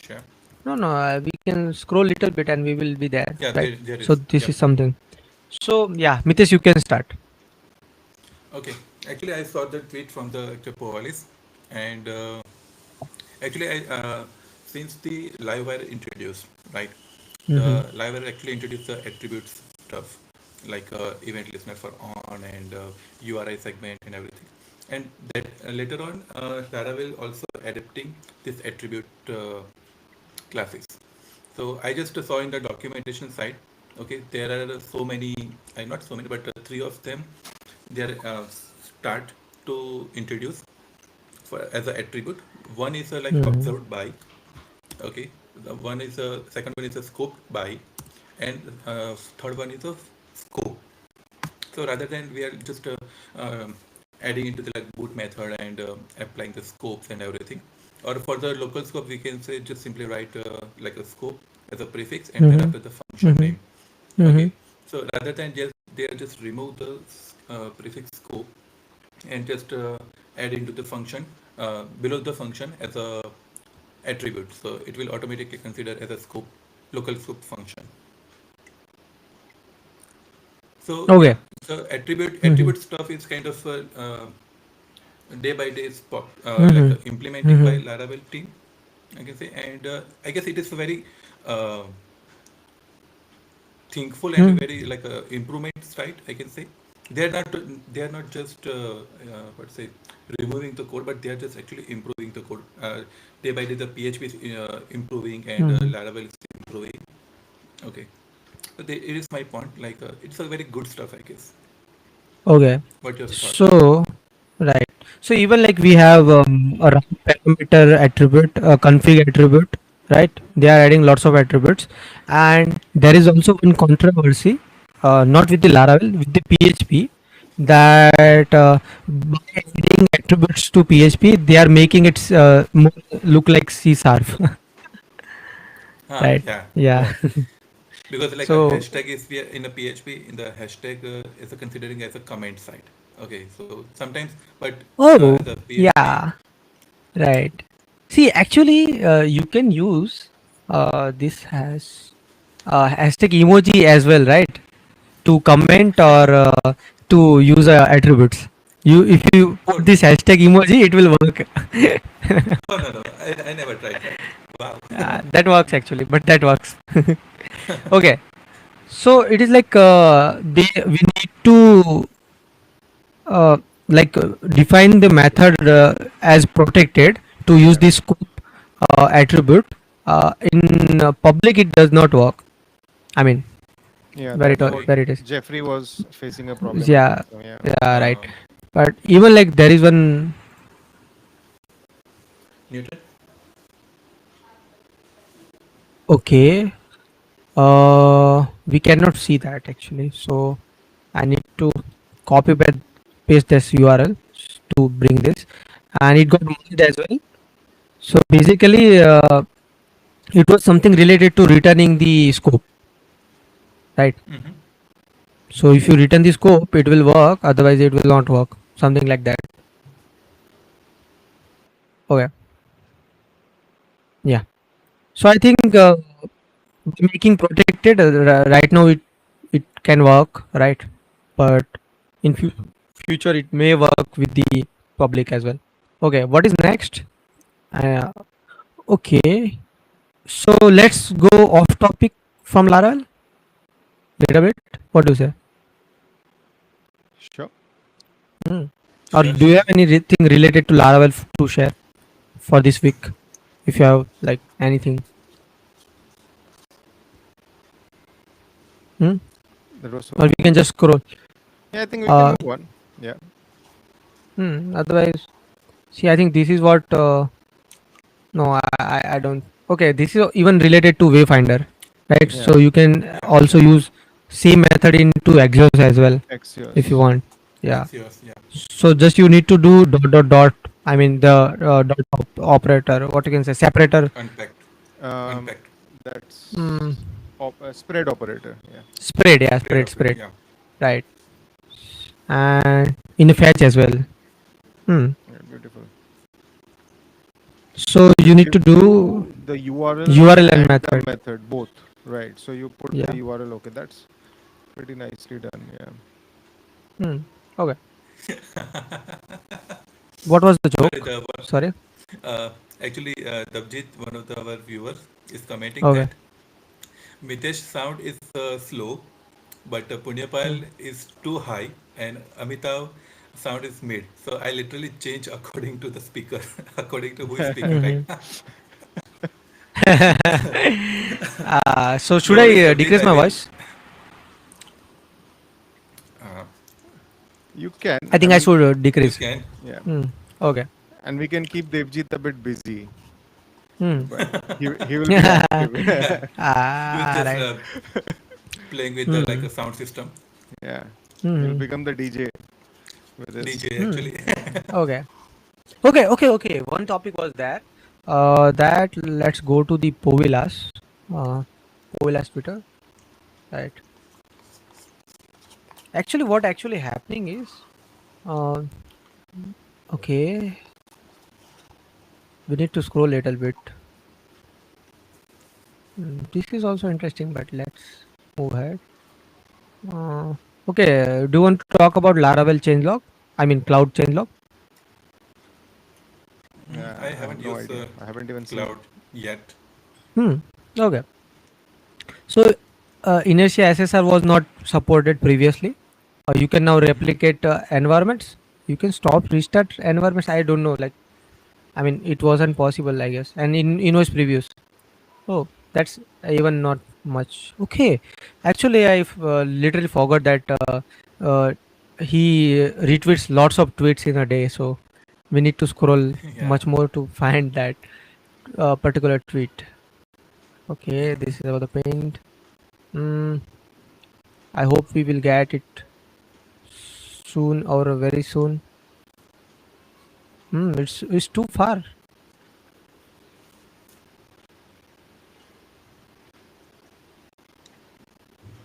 share. no, no, we can scroll little bit and we will be there, Yeah, right? there So is. this Yep. is something. So yeah, Mitesh, you can start. Okay. Actually, I saw the tweet from the actor Povalis, and actually, since the Livewire introduced, right? Mm-hmm. The Livewire actually introduced the attributes stuff, like event listener for on and URI segment and everything. And that later on, Laravel also adapting this attribute classes. So I just saw in the documentation side, okay, there are so many, not so many, but three of them, they are start to introduce for as an attribute. One is like Mm-hmm. observed by, okay. The one is second one is a scoped by, and third one is a scope. So rather than we are just adding into the like boot method and applying the scopes and everything, or for the local scope we can say just simply write like a scope as a prefix and then Mm-hmm. after the function Mm-hmm. name. Mm-hmm. Okay, so rather than just they just remove the prefix scope and just add into the function below the function as a attribute. So it will automatically consider as a scope local scope function. So yeah, Okay. so attribute Mm-hmm. stuff is kind of day by day like Mm-hmm. implementing by Mm-hmm. Laravel team, I can say, and I guess it is a very uh, thinkful and Mm-hmm. very like improvements, right? I can say they are not just what say removing the code, but they are just actually improving the code. Day by day, the PHP is improving and Mm-hmm. Laravel is improving. Okay, so it is my point. Like it's a very good stuff, I guess. Okay. What your thoughts? So right. So even like we have a round parameter attribute, a config attribute, right? They are adding lots of attributes, and there is also one controversy, not with the Laravel, with the PHP, that by adding attributes to PHP, they are making it more look like C sharp, right? Yeah, Yeah. right. Because like a So hashtag is we are in a PHP in the hashtag is a considering as a comment side. Okay, so sometimes, but Oh, as a PHP, yeah, right. See, actually, you can use this has hashtag emoji as well, right? To comment or to use attributes. You if you oh put this hashtag emoji, it will work. no, I never tried that. Wow. That works actually, but that works. Okay, so it is like we need to define the method as protected to use Yeah. the scope attribute. In public, it does not work. I mean, Yeah, where that's it what Okay. where it is. Jeffrey was facing a problem, I Yeah, think. So yeah. yeah, right. Um, But even like there is one. Newton. Okay, we cannot see that actually. So I need to copy paste this URL to bring this, and it got moved as well. So basically, it was something related to returning the scope, right? Mm-hmm. So if you return the scope, it will work. Otherwise, it will not work. Something like that. Okay. Yeah. So I think making protected right now it can work, right? But in future it may work with the public as well. Okay. What is next? Uh, okay. So let's go off topic from Laravel little bit. What do you say? Sure. Hmm. Or Sure, do you sure. have anything related to Laravel to share for this week? If you have like anything, hmm? That was Or so. we can just scroll. Yeah, I think we can Uh, move on. Yeah. Otherwise, see, I think this is what. No, I don't. Okay, this is even related to Wayfinder, right? Yeah. So you can Yeah, also use same method into Axios as well if you Axios. want. Yeah. Axios. Yeah. So just you need to do dot dot dot. I mean the operator. What you can say separator. Unpacked. Um, Unpacked. that's Mm, spread operator. Yeah. spread. Yeah, Spread spread. operator. Spread. Yeah. Right. And in a fetch as well. Hmm. Yeah, beautiful. So So you need you to do do the URL URL and and the method. method both, right? So you put the Yeah. URL. Okay, that's pretty nicely done. Yeah. Hmm. Okay. What was the But joke? Sorry. uh, actually, Dabjit, one of our viewers, is commenting Okay. that Mitesh sound is slow, but Hmm. Punyapal is too high, and Amitav sound is mid. So I literally change according to the speaker, according to who is speaking, right? Hmm. So should No worries, I Dabjit. decrease I my will. voice? Uh, You can. I I think I mean, should you decrease. can. yeah. Hmm. Okay. And we can keep Devjit a bit busy, Hmm. but he will be active. He was just Right. playing with the like Hmm. a sound system. Yeah. He'll Hmm. become the DJ with his. DJ Hmm. actually. Okay. Okay. One topic was there. That let's go to the Povilas. Uh, Povilas Twitter. Right. Actually, what actually happening is, uh, okay, we need to scroll a little bit. This is also interesting, but let's move ahead. Uh, okay, do you want to talk about Laravel changelog? I mean, cloud changelog. I I have haven't no used idea. I haven't even seen cloud it. yet. Hmm. Okay. So, inertia SSR was not supported previously. You can now replicate environments. You can stop restart environments. I don't know. Like, I mean, it wasn't possible, I guess. And in invoice previews. Oh, that's even not much. Okay, actually, I literally forgot that uh, he retweets lots of tweets in a day, so we need to scroll Yeah, much more to find that particular tweet. Okay, yeah. this is about the paint. Mm, I hope we will get it soon or very soon. It's too far.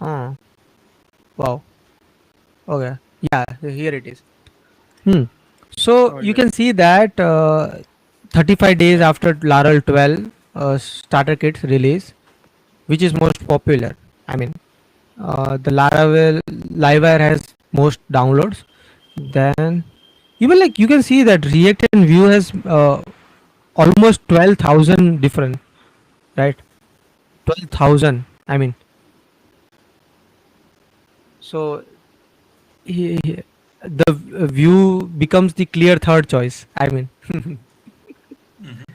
Oh, wow. Okay, yeah, here it is. Hmm. So Oh you yes. can see that 35 days Yeah. after Laravel 12 starter kits release, which is most popular. I mean, the Laravel Livewire has most downloads. Then even like you can see that React and Vue has almost 12,000 different, right? 12,000. I mean, so the Vue becomes the clear third choice. I mean, Mm-hmm.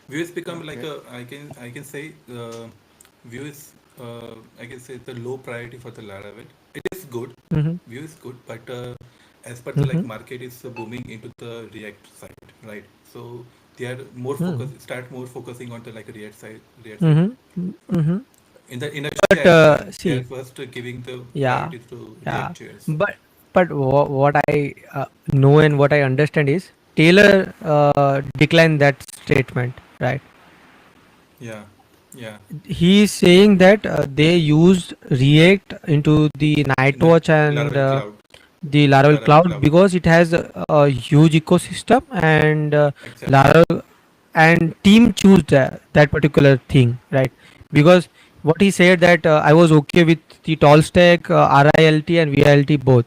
Vue has become like Okay. a, I can say Vue is, I can say, the low priority for the Laravel. It is good. hmm Vue is good, but as per the like hmm market is booming into the React side, right? So they are more hmm focus, start more focusing on the like React side. hmm hmm In the initially, but they are see, first giving the yeah, priority to yeah, React.js. but what I know and what I understand is Taylor declined that statement, right? Yeah, yeah. He is saying that they used React into the In the Nightwatch and Laravel cloud, the Laravel Laravel cloud cloud, because it has a huge ecosystem, and exactly. Laravel and team choose that particular thing, right? Because what he said that I was okay with the tall stack, RILT and VILT both,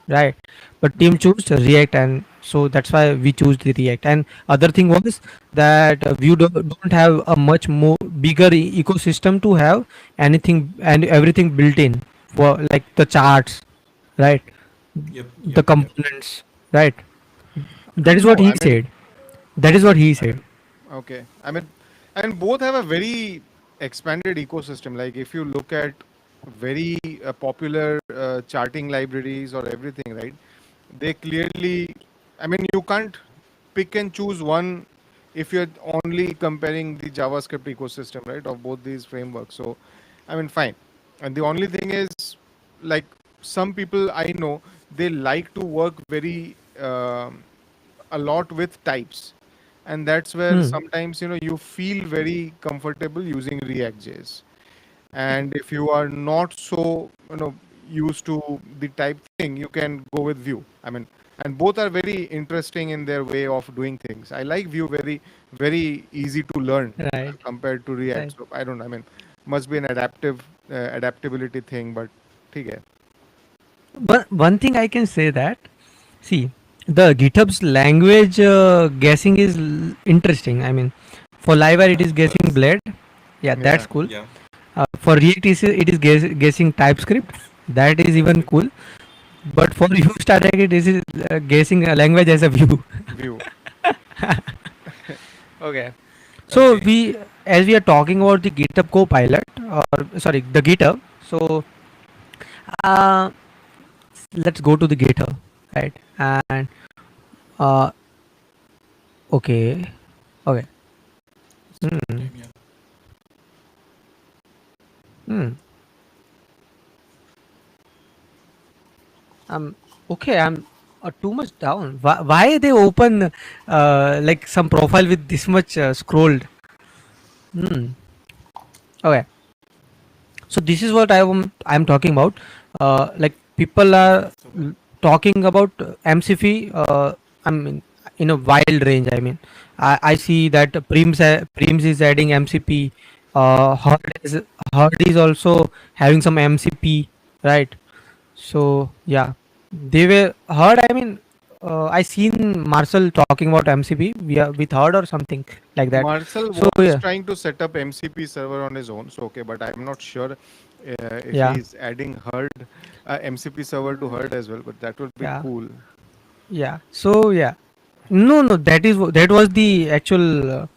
right? But team chose React, and so that's why we choose the React. And other thing was that we don't have a much more bigger ecosystem to have anything and everything built in for like the charts, right? Yep, The yep, yep. components, right? That is what No, he I mean, said. That is what he I said. mean, okay. I mean, and both have a very expanded ecosystem. Like if you look at very popular charting libraries or everything, right? They clearly, I mean, you can't pick and choose one if you're only comparing the JavaScript ecosystem, right, of both these frameworks. So, I mean, fine. And the only thing is, like, some people I know, they like to work very a lot with types. And that's where Hmm. sometimes, you feel very comfortable using React.js. And if you are not so used to the type thing, you can go with Vue. I mean, and both are very interesting in their way of doing things. I like Vue, very very easy to learn Right. compared to React. Right. So I don't know, I mean, must be an adaptability thing, but okay. But one thing I can say that see the GitHub's language guessing is interesting. I mean, for Livewire it is guessing Plus, Blade. Yeah, that's Yeah. cool. yeah. For React it is guessing TypeScript. That is even TypeScript. cool. But for Vue Static it is guessing a language as a view. Vue. Okay. So Okay. we, as we are talking about the GitHub Copilot, or sorry, the GitHub. So uh, let's go to the GitHub, right? And uh, okay, okay. Just take your Hmm. time, yeah. Hmm. Um. Okay. I'm too much down. Why they open like some profile with this much scrolled? Hmm. Okay. So this is what I'm talking about. Like people are So well. talking about MCP. I mean, in a wild range. I mean, I see that Prims is adding MCP. Herd is also having some MCP, right? So yeah, they were Herd. I mean, I seen Marcel talking about MCP. We are with Herd or something like that. Marcel So was yeah, trying to set up MCP server on his own, so okay, but I'm not sure if yeah, he's adding Herd MCP server to Herd as well, but that would be yeah, cool. yeah. So yeah, no, no, that was the actual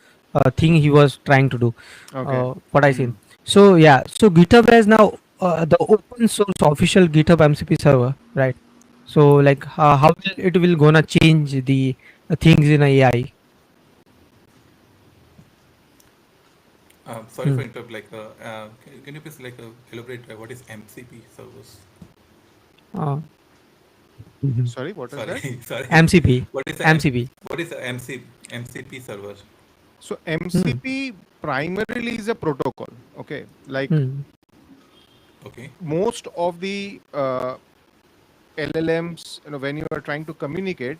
thing he was trying to do. Okay. What I seen. Hmm. So yeah, so GitHub has now the open source official GitHub MCP server, right? So like how it will gonna change the things in AI? Sorry Hmm. for interrupt. Like, can you please like elaborate what is MCP servers? Uh, mhm. Sorry, what is Sorry, that? sorry. MCP, What is the MCP. what is the MCP server? So Hmm. MCP primarily is a protocol. Okay, like Hmm. Okay. most of the LLMs, when you are trying to communicate,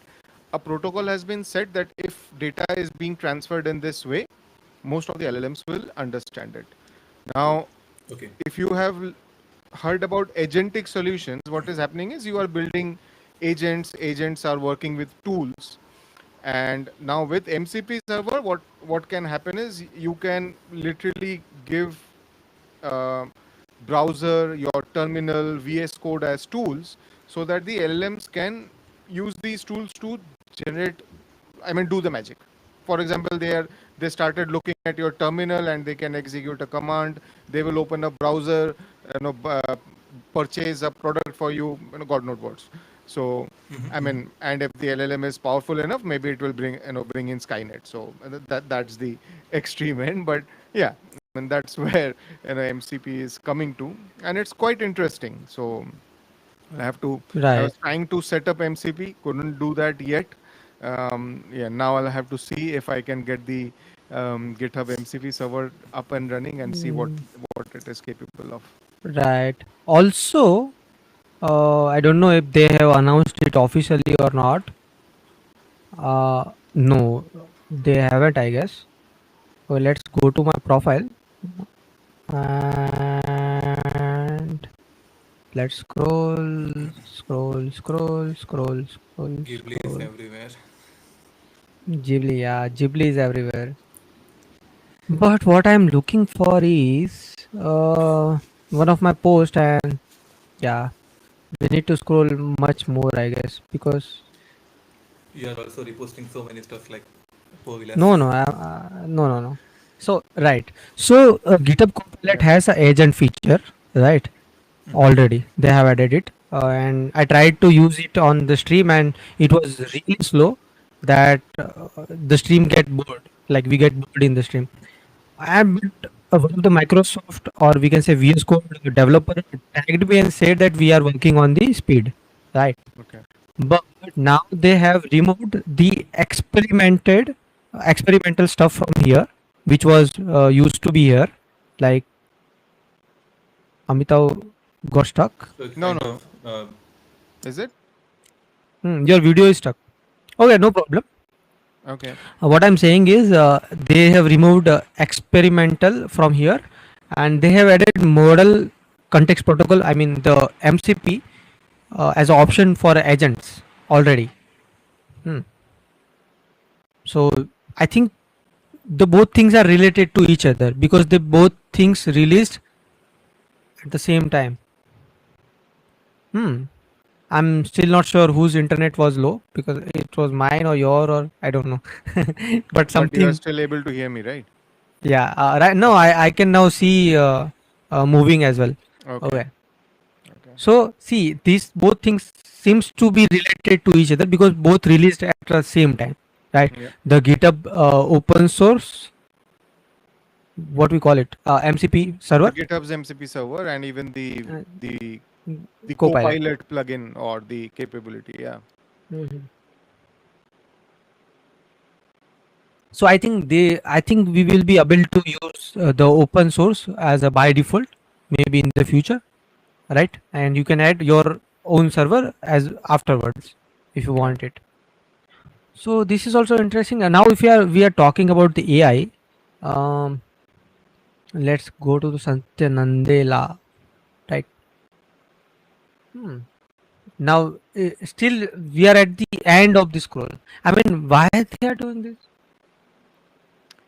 a protocol has been set that if data is being transferred in this way, most of the LLMs will understand it. Now, Okay. if you have heard about agentic solutions, what is happening is you are building agents. Agents are working with tools, and now with MCP server, what can happen is you can literally give uh, browser, your terminal, VS Code as tools, so that the LLMs can use these tools to generate, I mean, do the magic. For example, they started looking at your terminal and they can execute a command. They will open a browser, purchase a product for you, God knows what. So, I mean, and if the LLM is powerful enough, maybe it will bring in Skynet. So that's the extreme end. But yeah, I mean, that's where MCP is coming to, and it's quite interesting. So I Right. was trying to set up MCP, couldn't do that yet. Yeah, now I'll have to see if I can get the GitHub MCP server up and running and see what Mm, what it is capable of. right. Also, I don't know if they have announced it officially or not. No, they haven't, I guess. So let's go to my profile and let's Ghibli is scroll. everywhere. Ghibli, yeah, Ghibli is everywhere. But what I'm looking for is one of my posts, and yeah, we need to scroll much more, I guess, because You are also reposting so many stuff like Poor Villas. no, no, no. So right, so GitHub Copilot Yeah. has a agent feature, right? Already they have added it, and I tried to use it on the stream, and it was really slow. That the stream get bored, like we get bored in the stream. And one of the Microsoft, or we can say VS Code developer, tagged me and said that we are working on the speed, right? Okay. But now they have removed the experimental stuff from here, which was used to be here. Like Amitav got stuck. So it's No, kind no. of Is it? Your video is stuck. Okay, no problem. Okay. What I'm saying is they have removed experimental from here, and they have added model context protocol. I mean the MCP as an option for agents already. Hmm. So I think the both things are related to each other because they both things released at the same time. Hmm. I'm still not sure whose internet was low because it was mine or your or I don't know. But But you are something. still able to hear me, right? Yeah. Right. No, Okay. I can now see moving as well. Okay. Okay. Okay. So see, these both things seems to be related to each other because both released at the same time, right? Yeah. The GitHub open source, what we call it, MCP The server, GitHub's MCP server and even uh, the Copilot. Copilot plugin or the capability. Yeah. Mhm. So I think we will be able to use the open source as a by default, maybe in the future, right? And you can add your own server as afterwards if you Yeah. want it. So this is also interesting. And now if we are talking about the AI, um, let's go to the Satya Nadella, right? Hmm. Now still we are at the end of the scroll. I mean, why they are doing this?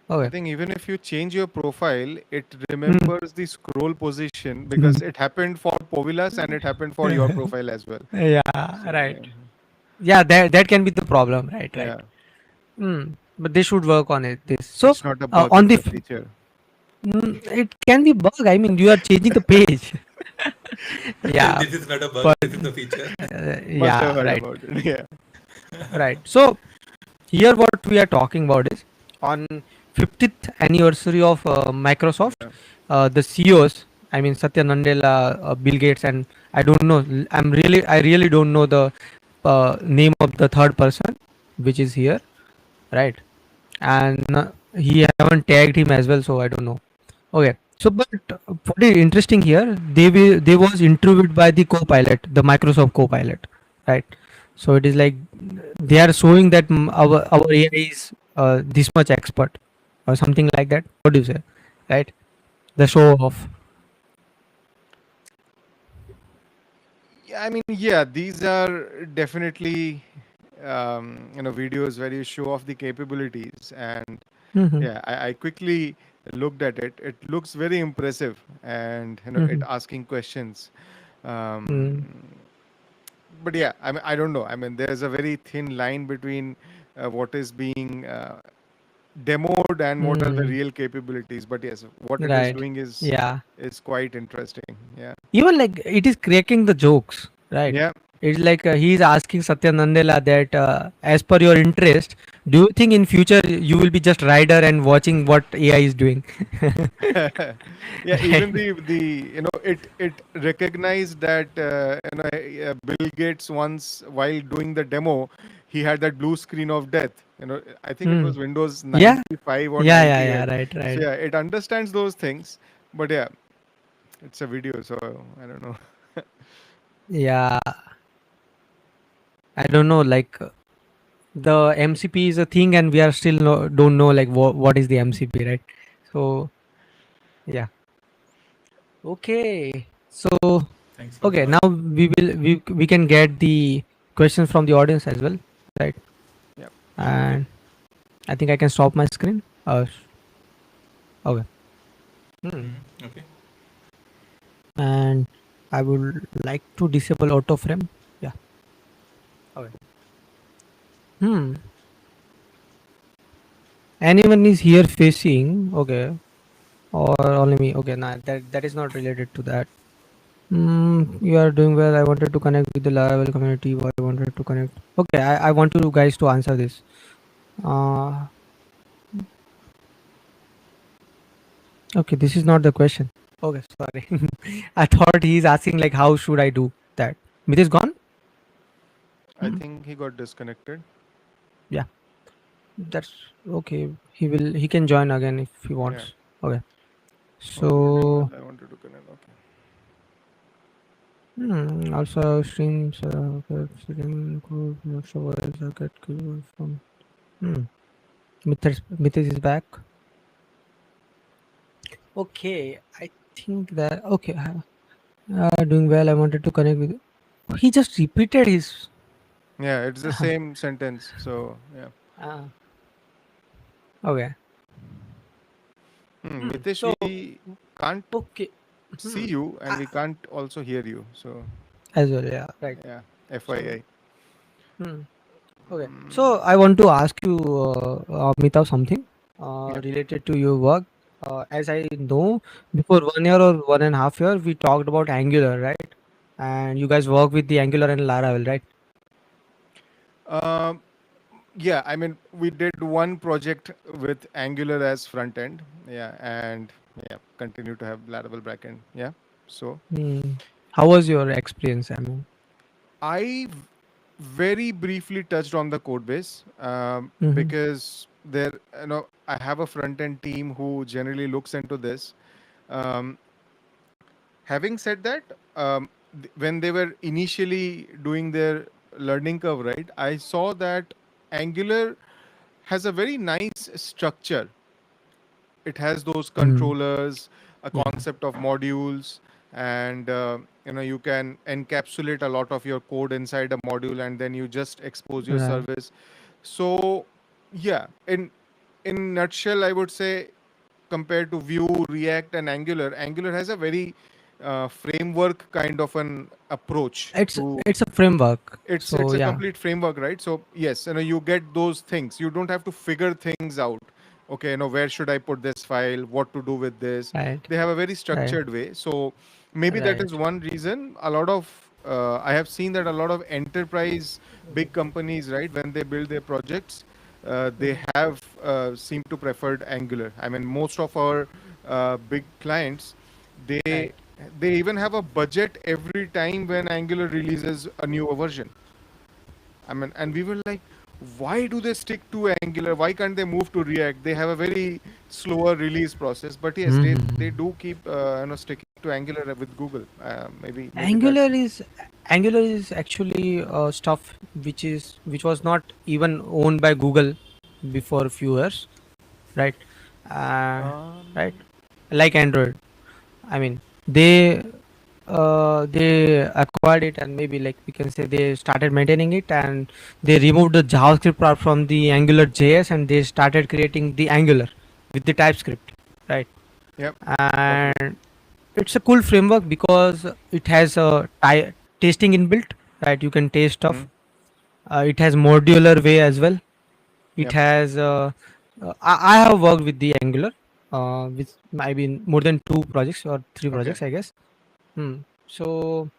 I Okay. think even if you change your profile, it Hmm. remembers the scroll position because it happened for Povilas and it happened for your profile as well. Yeah, So right. yeah. Yeah, that can be the problem, right? Right. Yeah. Hmm. But they should work on it. This so It's not a bug, on it's the a feature. it can be bug. I mean, you are changing the page. Yeah, this is not a bug. but This is a feature. Must have yeah, heard right, about it. Yeah. right. So here, what we are talking about is on 50th anniversary of Microsoft, Yeah. the CEOs. I mean Satya Nadella, Bill Gates, and I don't know. I really don't know the name of the third person, which is here, right? And he haven't tagged him as well, so I don't know. Okay, so but what is interesting here, they was interviewed by the Copilot, the Microsoft Copilot. right? So it is like they are showing that our AI is this much expert or something like that. What do you say, right? The show off. Yeah, I mean, yeah, these are definitely videos where you show off the capabilities, and Mm-hmm. yeah, I quickly looked at it. It looks very impressive, and it Mm-hmm. asking questions. Mm. But yeah, I mean, I don't know. I mean, there's a very thin line between what is being demoed and what are the Mm. real capabilities. But yes, what it is Right. doing Yeah. is quite interesting. Yeah. Even like it is cracking the jokes, right? Yeah. It's like he's asking Satya Nadella that, as per your interest, do you think in future you will be just rider and watching what AI is doing? Yeah, even Right. the it recognized that Bill Gates once, while doing the demo, he had that blue screen of death. I think it Hmm. was Windows Yeah. 95 or Yeah. Yeah. 98. Yeah. Right. So Right. yeah, it understands those things. But yeah, it's a video, so I don't know. Yeah. I don't know. Like the MCP is a thing, and we are still don't know like what is the MCP, right? So yeah. Okay. So Thanks for okay, the. now we can get the questions from the audience as well, right? Yeah. And I think I can stop my screen. Okay. Hmm. Okay. And I would like to disable auto frame. Yeah. Okay. Hmm. Anyone is here facing? Okay. Or only me? Okay. Nah, that is not related to that. You are doing well. I wanted to connect with the Laravel community. Why I wanted to connect? Okay, I want you guys to answer this. Uh, okay, this is not the question. Okay, sorry. I thought he's asking like how should I do that. Mit is gone. I Hmm. think he got disconnected. Yeah, that's okay. He can join again if he Yeah. wants. Okay. Okay, doing well. So I wanted to connect. Okay. also streams stream code not sure where is the get keyword from. Hmm. Mithis is back. Okay, I think that okay. Doing well. I wanted to connect with. He just repeated his. Yeah, it's the same sentence. So yeah. uh, okay. Mitesh, So we can't okay. see Hmm. you and Uh, we can't also hear you. So as well, yeah, right. yeah, So FYI. hmm. Okay. So I want to ask you, Amita, something Yeah. related to your work. As I know, before 1 year or 1.5 year, we talked about Angular, right? And you guys work with the Angular and Laravel, right? Um, yeah, I mean, we did one project with Angular as front end. Yeah, and yeah, continue to have Laravel backend. Yeah. So Hmm. How was your experience? I mean. very briefly touched on the code base Mm-hmm. because I have a front end team who generally looks into this. Um, Having said that, when they were initially doing their learning curve, right, I saw that Angular has a very nice structure. It has those Mm. controllers, a Yeah. concept of modules, and you can encapsulate a lot of your code inside a module, and then you just expose your Right. service. So yeah, in nutshell, I would say, compared to Vue, React, and Angular has a very framework kind of an approach It's to it's a framework. it's So a yeah. complete framework, right? So yes, you get those things. You don't have to figure things out. Okay, where should I put this file? What to do with this? Right. They have a very Right. structured way. So maybe that is Right. one reason. A lot of I have seen that a lot of enterprise big companies, right, when they build their projects, they have seem to preferred Angular. I mean, most of our big clients, they Right. they even have a budget every time when Angular releases a newer version. I mean, and we were like, why do they stick to Angular? Why can't they move to React? They have a very slower release process. But yes, they Hmm. do keep sticking to Angular with Google. Maybe Angular that's is Angular is actually stuff which was not even owned by Google before a few years, right? Uh, right, um, like Android. I mean, they they acquired it, and maybe like we can say they started maintaining it, and they removed the JavaScript part from the Angular JS, and they started creating the Angular with the TypeScript, right? yep, got it. And it's a cool framework because it has a tasting inbuilt, right? You can taste Hmm. stuff. It has modular way as well. It Yep. has I have worked with the Angular with maybe more than two projects or three Okay. projects, I guess. So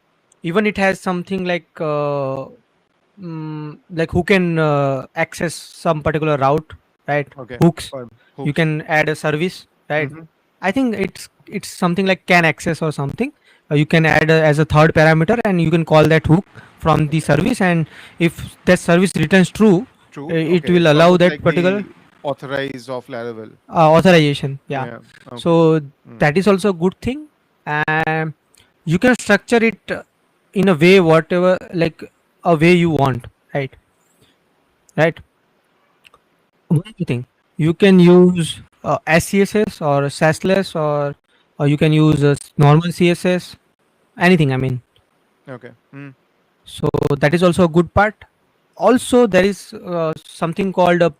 even it has something like who can access some particular route, right? Okay. Hooks. You Hooks. can add a service, right? Mm-hmm. I think it's something like can access or something. You can add as a third parameter, and you can call that hook from the Okay. service, and if that service returns true, True. it Okay. will It's allow almost that like particular the authorize of Laravel. authorization. Yeah. Yeah. Okay. So Mm. that is also a good thing, and you can structure it in a way whatever like a way you want, right? Right. What do you think? You can use SCSS or SASLess, or you can use normal CSS, anything. I mean, Okay. Mm. so that is also a good part. Also, there is something called a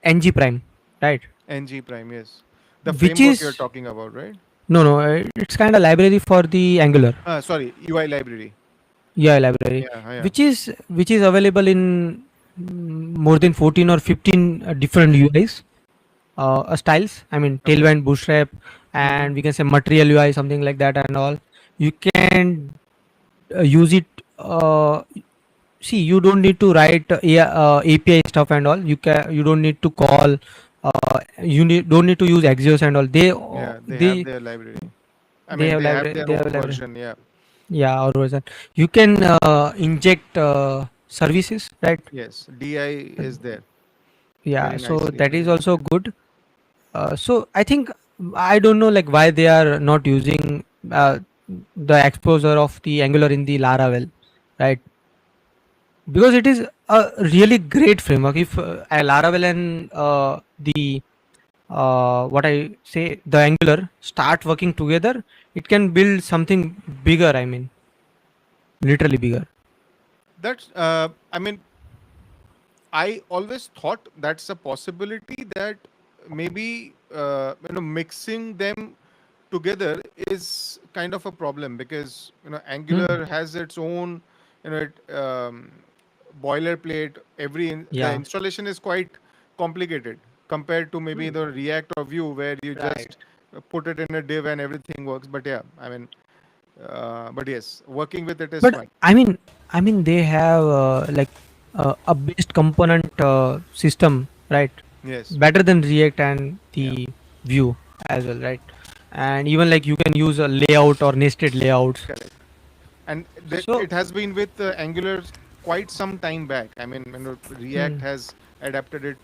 ng prime, right? NG Prime. Yes. The Which framework you're is talking about, right? no, it's kind of library for the Angular. Sorry. UI library. Yeah, library, Yeah. Yeah. which is available in more than 14 or 15 different UIs styles. I mean, Okay. Tailwind, Bootstrap, Mm-hmm. and we can say Material UI, something like that, and all. You can use it. See, you don't need to write API stuff and all. You don't need to call. Don't need to use Axios and all. Yeah. They have They their library. I they mean, have they have library. their They have own library. version. Yeah. Yeah, or version. You can inject services, right? Yes. DI is there Yeah, very so nicely that is built. also good. So I think I don't know like why they are not using the exposure of the Angular in the Laravel, right? Because it is a really great framework. If Laravel and the what I say the Angular start working together, it can build something bigger. I mean, literally bigger. That's. I mean, I always thought that's a possibility that maybe mixing them together is kind of a problem because Hmm. Angular has its own boilerplate. The Yeah. installation is quite complicated compared to maybe Hmm. the React or Vue where you Right. just put it in a div and everything works. But yeah, I mean, but yes, working with it is But fun. I mean, they have a based component system, right? Yes, Better than React and yeah. the Vue as well, right? And even like you can use a layout or nested layouts. Correct. And So, it has been with Angular quite some time back. I mean, React hmm, has adapted it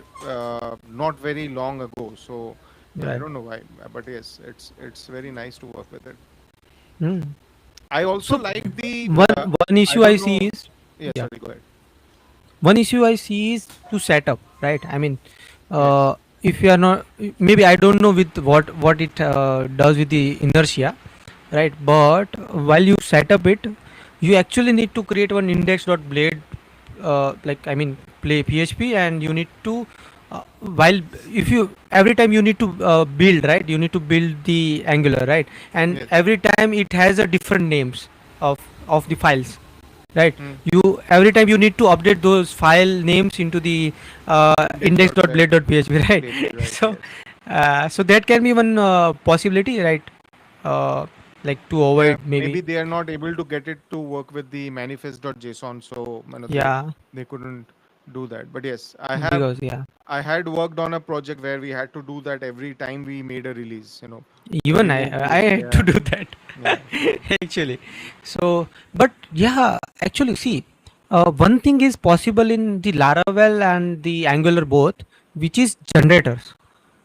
not very long ago. So yeah, I right. don't know why, but yes, it's very nice to work with it. Hmm. I also So like the one I issue I don't see know. is Yeah, yeah, sorry, go ahead. one issue I see is to set up, right? I mean, Yes. if you are not, maybe I don't know with what it does with the inertia, right? But while you set up it, you actually need to create one index.blade, like I mean, play PHP, and you need to while if you every time you need to build, right? You need to build the Angular, right? And Yes. every time it has a different names of the files, right? Hmm. You every time you need to update those file names into the Index.blade. index.blade.php, right? Blade, right. So Yes. so that can be one possibility, right? uh, like to Yeah, avoid maybe maybe. they are not able to get it to work with the manifest.json, so Yeah, they couldn't do that. But yes, because yeah, I had worked on a project where we had to do that every time we made a release. even I Remove I the had to yeah do that yeah. So actually. So but yeah, actually see, One thing is possible in the Laravel and the Angular both, which is generators.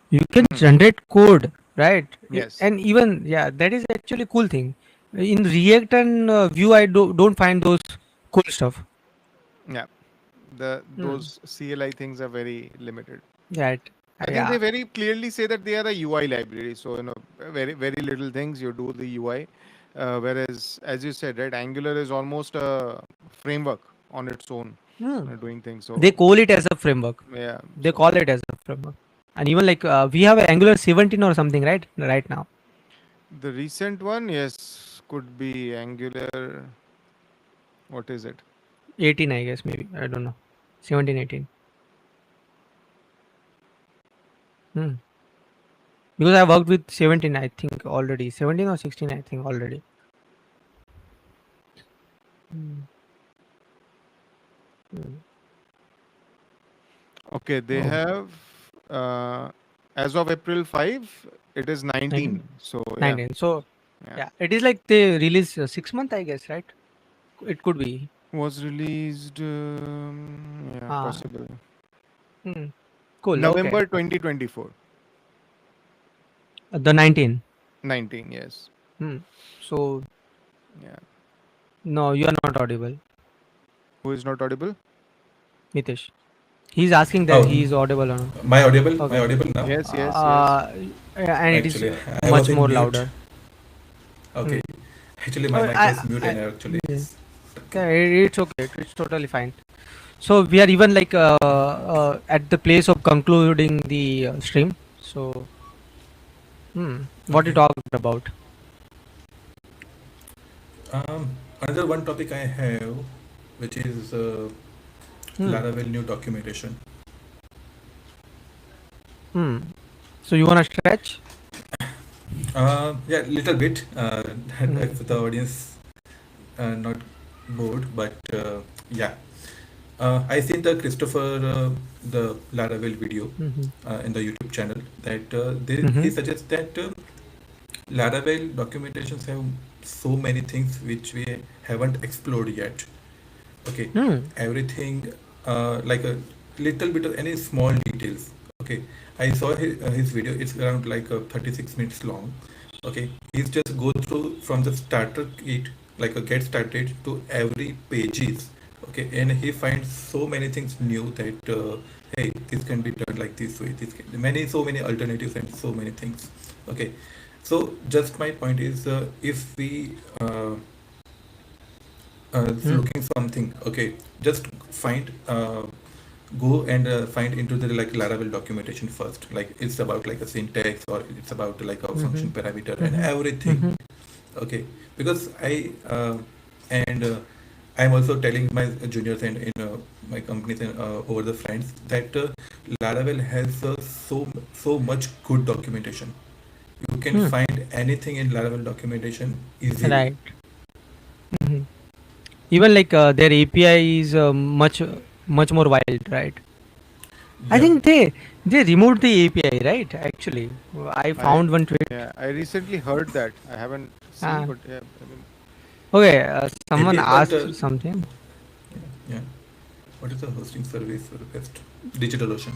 You can Hmm. generate code, right? Yes. And even yeah, that is actually cool thing. In React and Vue, I don't find those cool stuff. Yeah. The Hmm. those CLI things are very limited. Right. I think they Yeah. very clearly say that they are a UI library. So very little things you do the UI. Whereas, as you said, right, Angular is almost a framework on its own, Hmm. doing things. They So call it as a framework. yeah. They So call it as a framework. And even like we have Angular 17 or something, right? Right now, the recent one, yes, could be Angular. What is it? 18, I guess maybe. I don't know. 17, 18. Hmm. Because I worked with 17, I think already. 17 or 16, I think already. Hmm. Hmm. Okay, they Oh, have uh, as of April 5, it is 19. 19. So yeah, 19. So yeah. yeah, it is like they release 6 month, I guess, right? It could be. Was released, yeah, Ah, possible. hmm. Cool. Okay. November 2024. The 19. 19, yes. Hmm. So Yeah. no, you are not audible, Who is not audible? Mitesh. He's asking that Oh, he is audible or not. my audible? My Okay. audible now? Yes, yes, yes. Uh, yeah, and it is Actually, I was much in more mute. louder. Okay. Hmm. Actually, my Oh, mic was mute and I actually yeah, stuck in. yeah, it's okay. It's totally fine. So we are even like at the place of concluding the stream. So, what you Okay. talked about? Another one topic I have, which is Hmm. Laravel new documentation. Hmm. So you wanna stretch? Yeah, little bit. Hmm. If the audience not bored, but yeah. I seen the Christopher the Laravel video Hmm. in the YouTube channel that he Hmm. suggests that Laravel documentations have so many things which we haven't explored yet. Okay, Hmm. everything like a little bit of any small details. Okay, I saw his video. It's around like 36 minutes long. Okay, he's just go through from the starter kit, like a get started to every pages. Okay, and he finds so many things new that hey, this can be done like this way. This can, many so many alternatives and so many things. Okay, so just my point is if we Hmm. looking something, okay, just find go and find into the like Laravel documentation first, like it's about like a syntax or it's about like a Hmm. function parameter and Hmm. everything. Hmm. Okay, because I and I'm also telling my juniors and in my companies and over the friends that Laravel has so much good documentation. You can Hmm. find anything in Laravel documentation easily. Right. Hmm. Even like their API is much more wild, right? I Yeah. think they removed the API, right? Actually, I I found one tweet. yeah, I recently heard that. I haven't seen, Uh, but yeah, I mean, okay, someone Maybe, but asked something. yeah. What is the hosting service for the best? DigitalOcean.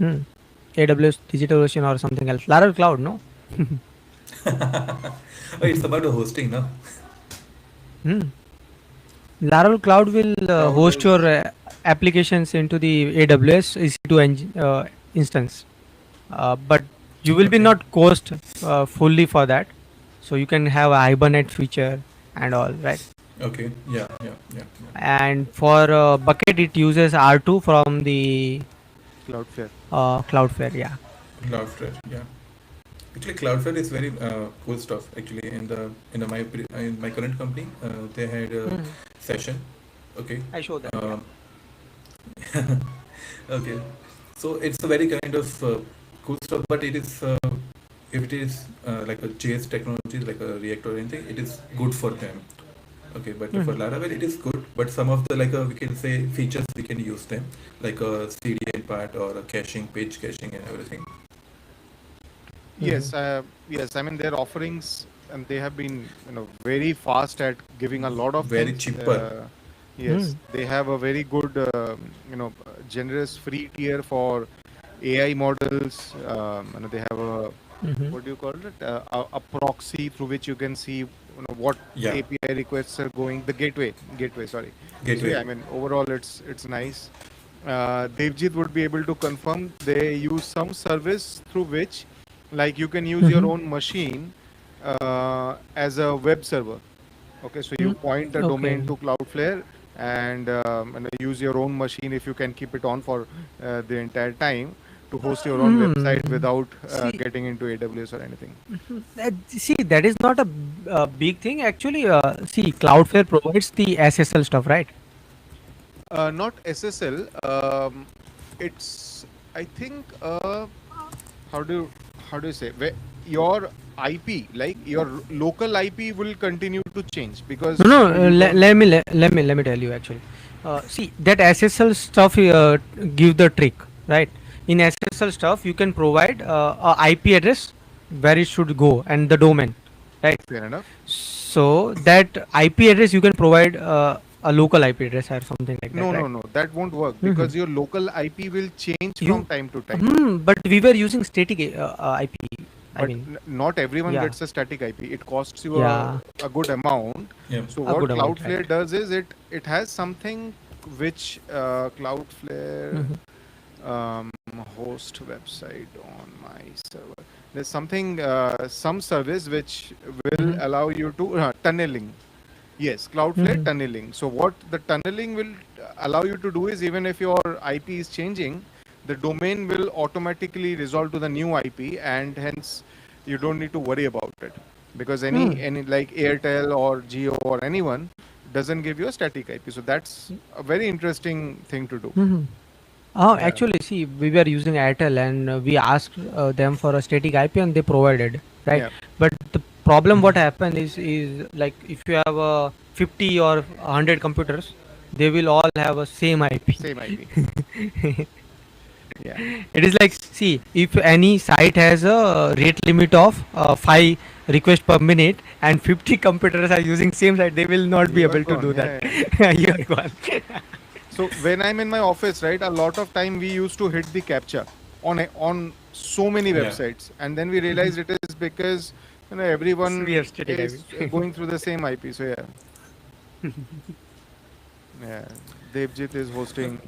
Hmm. AWS Digital Ocean or something else. Laravel Cloud, no? Oh, it's about the hosting, no? Hmm. Laravel Cloud will cloud host your is applications into the AWS EC2 instance, but you will be Okay. not cost fully for that. So you can have a Hibernate feature and all, right? Okay. Yeah. Yeah. Yeah. Yeah. And for bucket, it uses R2 from the Cloudflare. Cloudflare. Yeah. Cloudflare. Yeah. Actually, Cloudflare is very cool stuff. Actually, in my current company, they had a Hmm. session. Okay. I show that. Yeah. Um, okay. So it's a very kind of cool stuff, but it is if it is like a JS technology, like a React or anything, it is good for them. Okay, but for Hmm. Laravel it is good, but some of the like we can say features we can use them, like a CDN part or a caching, page caching and everything. Hmm. Yes. I mean, their offerings, and they have been, very fast at giving a lot of Very things. cheaper. Hmm. Yes, they have a very good, generous free tier for AI models. They have a, Hmm. what do you call it? A proxy through which you can see, what Yeah, API requests are going. The gateway. Sorry. So gateway. yeah, I mean, overall, it's nice. Devjit would be able to confirm they use some service through which, like, you can use your Hmm. own machine as a web server. Okay, so you point the domain Okay. to Cloudflare and use your own machine if you can keep it on for the entire time to host your own website Hmm. without See, getting into AWS or anything. see, that is not a big thing actually. See, Cloudflare provides the SSL stuff, right? Not SSL. It's, I think, how do you, how do you say, your IP, like your local IP will continue to change because No, no. you don't. Let me tell you actually. See, that SSL stuff give the trick, right? In SSL stuff, you can provide a IP address where it should go and the domain, right? Fair enough. So that IP address you can provide a local IP address or something like that, No, right? no, no. That won't work Hmm. because your local IP will change from You, time to time. but we were using static IP. I But mean, not everyone yeah, gets a static IP. It costs you yeah, a good amount. Yeah. So a what good amount, right? Cloudflare does is it has something which Cloudflare Hmm. um, host website on my server. There's something, some service which will Hmm. allow you to tunneling. Yes, Cloudflare Hmm. tunneling. So what the tunneling will allow you to do is, even if your IP is changing, the domain will automatically resolve to the new IP, and hence you don't need to worry about it because Hmm. any like Airtel or Geo or anyone doesn't give you a static IP. So that's a very interesting thing to do. Hmm. Oh, Yeah. actually, see, we were using Airtel and we asked them for a static IP and they provided, right? Yeah. But the problem what happened is like if you have 50 or 100 computers, they will all have a same IP. Same IP. Yeah. It is like, see, if any site has a rate limit of 5 requests per minute and 50 computers are using same site, they will not be You are able to gone. do that. Yeah, yeah. You are gone. So when I'm in my office, right, a lot of time we used to hit the captcha on so many Yeah. websites, and then we realized it is because We everyone have static is IP. going through the same IP. So yeah, yeah. Devjit is hosting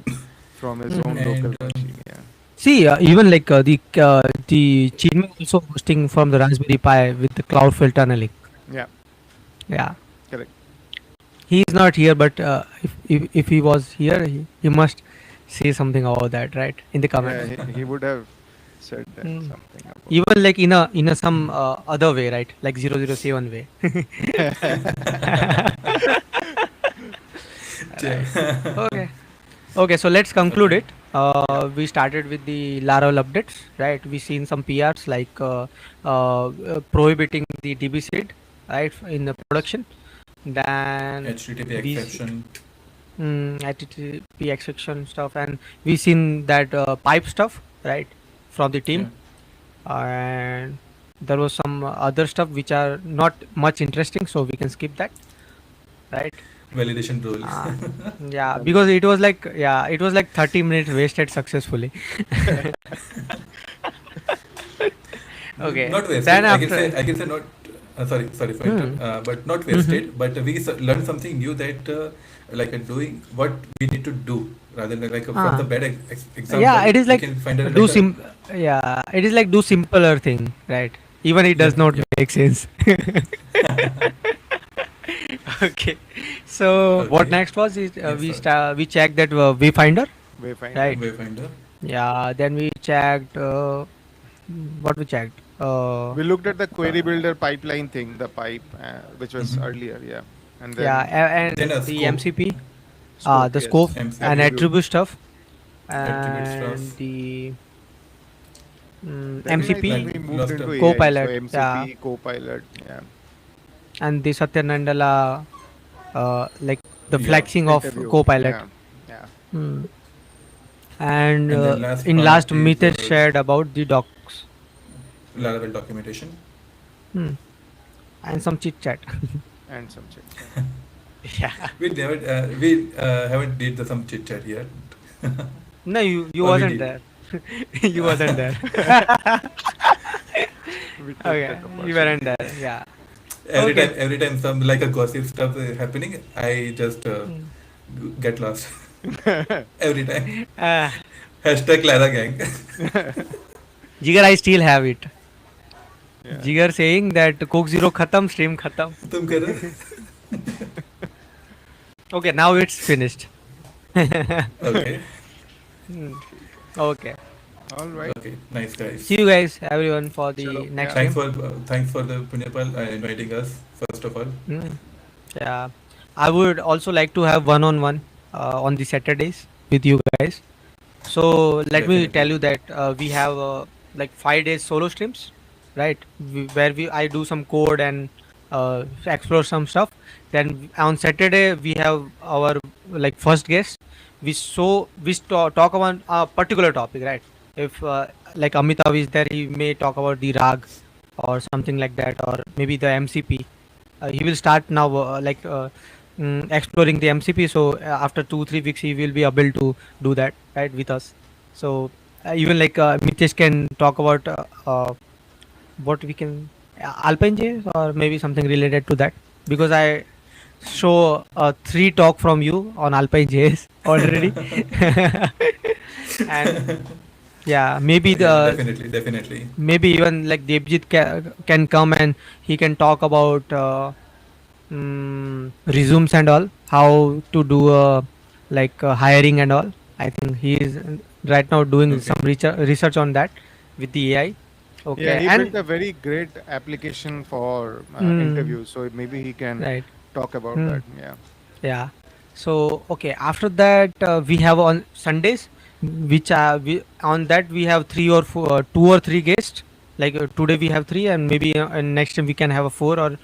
from his own local And machine. Yeah, See, even like the Chinmay also hosting from the Raspberry Pi with the Cloudflare tunneling. yeah, Yeah, correct. he is not here, but if he was here, he must say something about that, right? In the Yeah, comments. he would have said that Mm. something about Even like in a some other way, right? Like 007 way. Right. yeah. Okay. Okay, so let's conclude Okay. it. yeah. We started with the Laravel updates, right? We seen some PRs like prohibiting the DB seed, right, in the production. Then HTTP we exception. HTTP exception stuff, and we seen that pipe stuff, right, from the Yeah. team, and there was some other stuff which are not much interesting, so we can skip that, right? Validation rule. Uh, yeah, Um, because it was like 30 minutes wasted successfully. Okay, Not then wasted. I can say. after. I can say not. Sorry for Hmm. but not Hmm. wasted. But we learned something new that like doing what we need to do rather than like from the Ah, bad yeah, example it is we like can find a do like a sim. Yeah, it is like do simpler thing, right? Even it does yep not yep. make sense. Okay, so what Okay. next was is Yes. we checked that Wayfinder, Wayfinder. right? Wayfinder. Yeah, then we checked what we checked. We looked at the query builder pipeline thing, the pipe, which was Mm-hmm. earlier, yeah, and Yeah, then Then and a the scope MCP, scope, the scope yes, and MCP attribute. attribute stuff, attribute and stuff the Then I think MCP like we moved lost into AI. So Copilot, yeah, MCP, Copilot, yeah, and the Satya Nadella, like the yeah. flexing of interview, Copilot. yeah, yeah, Hmm. And And then last in part last is Mitesh shared about the docs. Laravel documentation. Hmm. And some chit chat. and some chit chat. Yeah. We haven't did the some chit chat yet. No, you Or we wasn't did. there. You wasn't there. We took Okay, that you weren't opportunity. there. Yeah. Okay. Every time some like a gossip stuff happening, I just Mm. get lost. Every time. Uh, Hashtag Lara gang. Jigar, I still have it. Yeah. Jigar saying that Coke Zero khatam, stream khatam. तुम कर रहे Okay, now it's finished. Okay. Hmm, ठीक है. okay. All right. Okay. Nice See guys. you guys, everyone, for Chalo. the next Yeah. stream. Thanks for the Punyapal inviting us first of all. Hmm. Yeah. I would also like to have one-on-one on the Saturdays with you guys. So let me Definitely. tell you that we have like 5 days solo streams, right? Where we I do some code and explore some stuff. Then on Saturday we have our like first guest. Talk about a particular topic, right? If like Amitav is there, he may talk about the RAG or something like that, or maybe the MCP. He will start now exploring the MCP. So after 2 3 weeks he will be able to do that, right, with us. So even like Mitesh can talk about what we can Alpine JS or maybe something related to that, because I show 3 talk from you on Alpine JS already. And yeah, maybe Yeah, the definitely. maybe even like Devjit can come and he can talk about resumes and all, how to do like hiring and all. I think he is right now doing Okay. some research on that with the AI. Yeah, Okay, he built and a very great application for mm, interviews, so maybe he can right. talk about Hmm. that. Yeah. Yeah. So okay, after that we have on Sundays, which on that we have 2 or 3 guests. Like today we have 3, and maybe and next time we can have a 4, or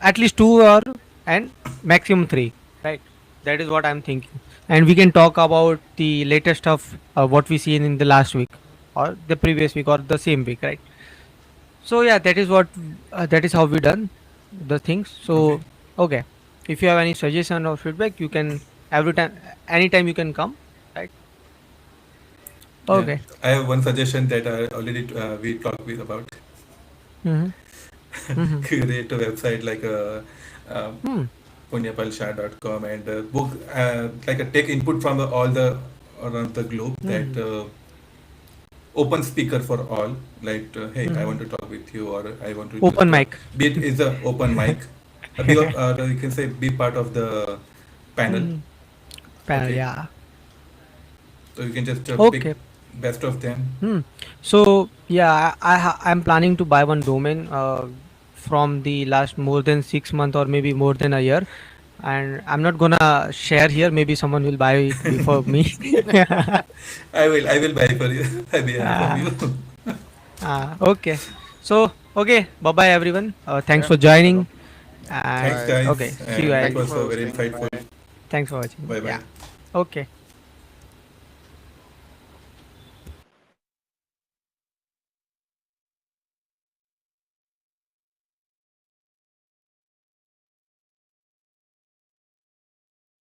at least 2, or and maximum 3. Right. That is what I'm thinking, and we can talk about the latest stuff, what we seen in the last week, or the previous week, or the same week. Right. So yeah, that is how we done the things. Okay. So okay, if you have any suggestion or feedback, you can every time, anytime you can come, right? Yeah. Okay. I have one suggestion that I already we talked with about. Mm-hmm. Mm-hmm. Create a website like a Hmm. punyapalsha.com and book like a take input from all the around the globe that Mm-hmm. open speaker for all, like hey, I Mm-hmm. want to talk with you, or I want to Open just mic. be it is a open mic, you can say be part of the panel. Mm-hmm. Panel. Okay, Yeah. so you can just pick Okay. best of them. Hmm. So yeah, I'm planning to buy one domain from the last more than 6 months or maybe more than a year, and I'm not gonna share here. Maybe someone will buy it before me. I will buy for you. I buy from Ah, you. okay. So, okay. Bye bye, everyone. Thanks Yeah. for Chalo. joining. And Thanks Bye. okay. guys, See you and it guys. Thank you was for very hosting. insightful. Bye. Thanks for watching. Bye Yeah. bye. Okay.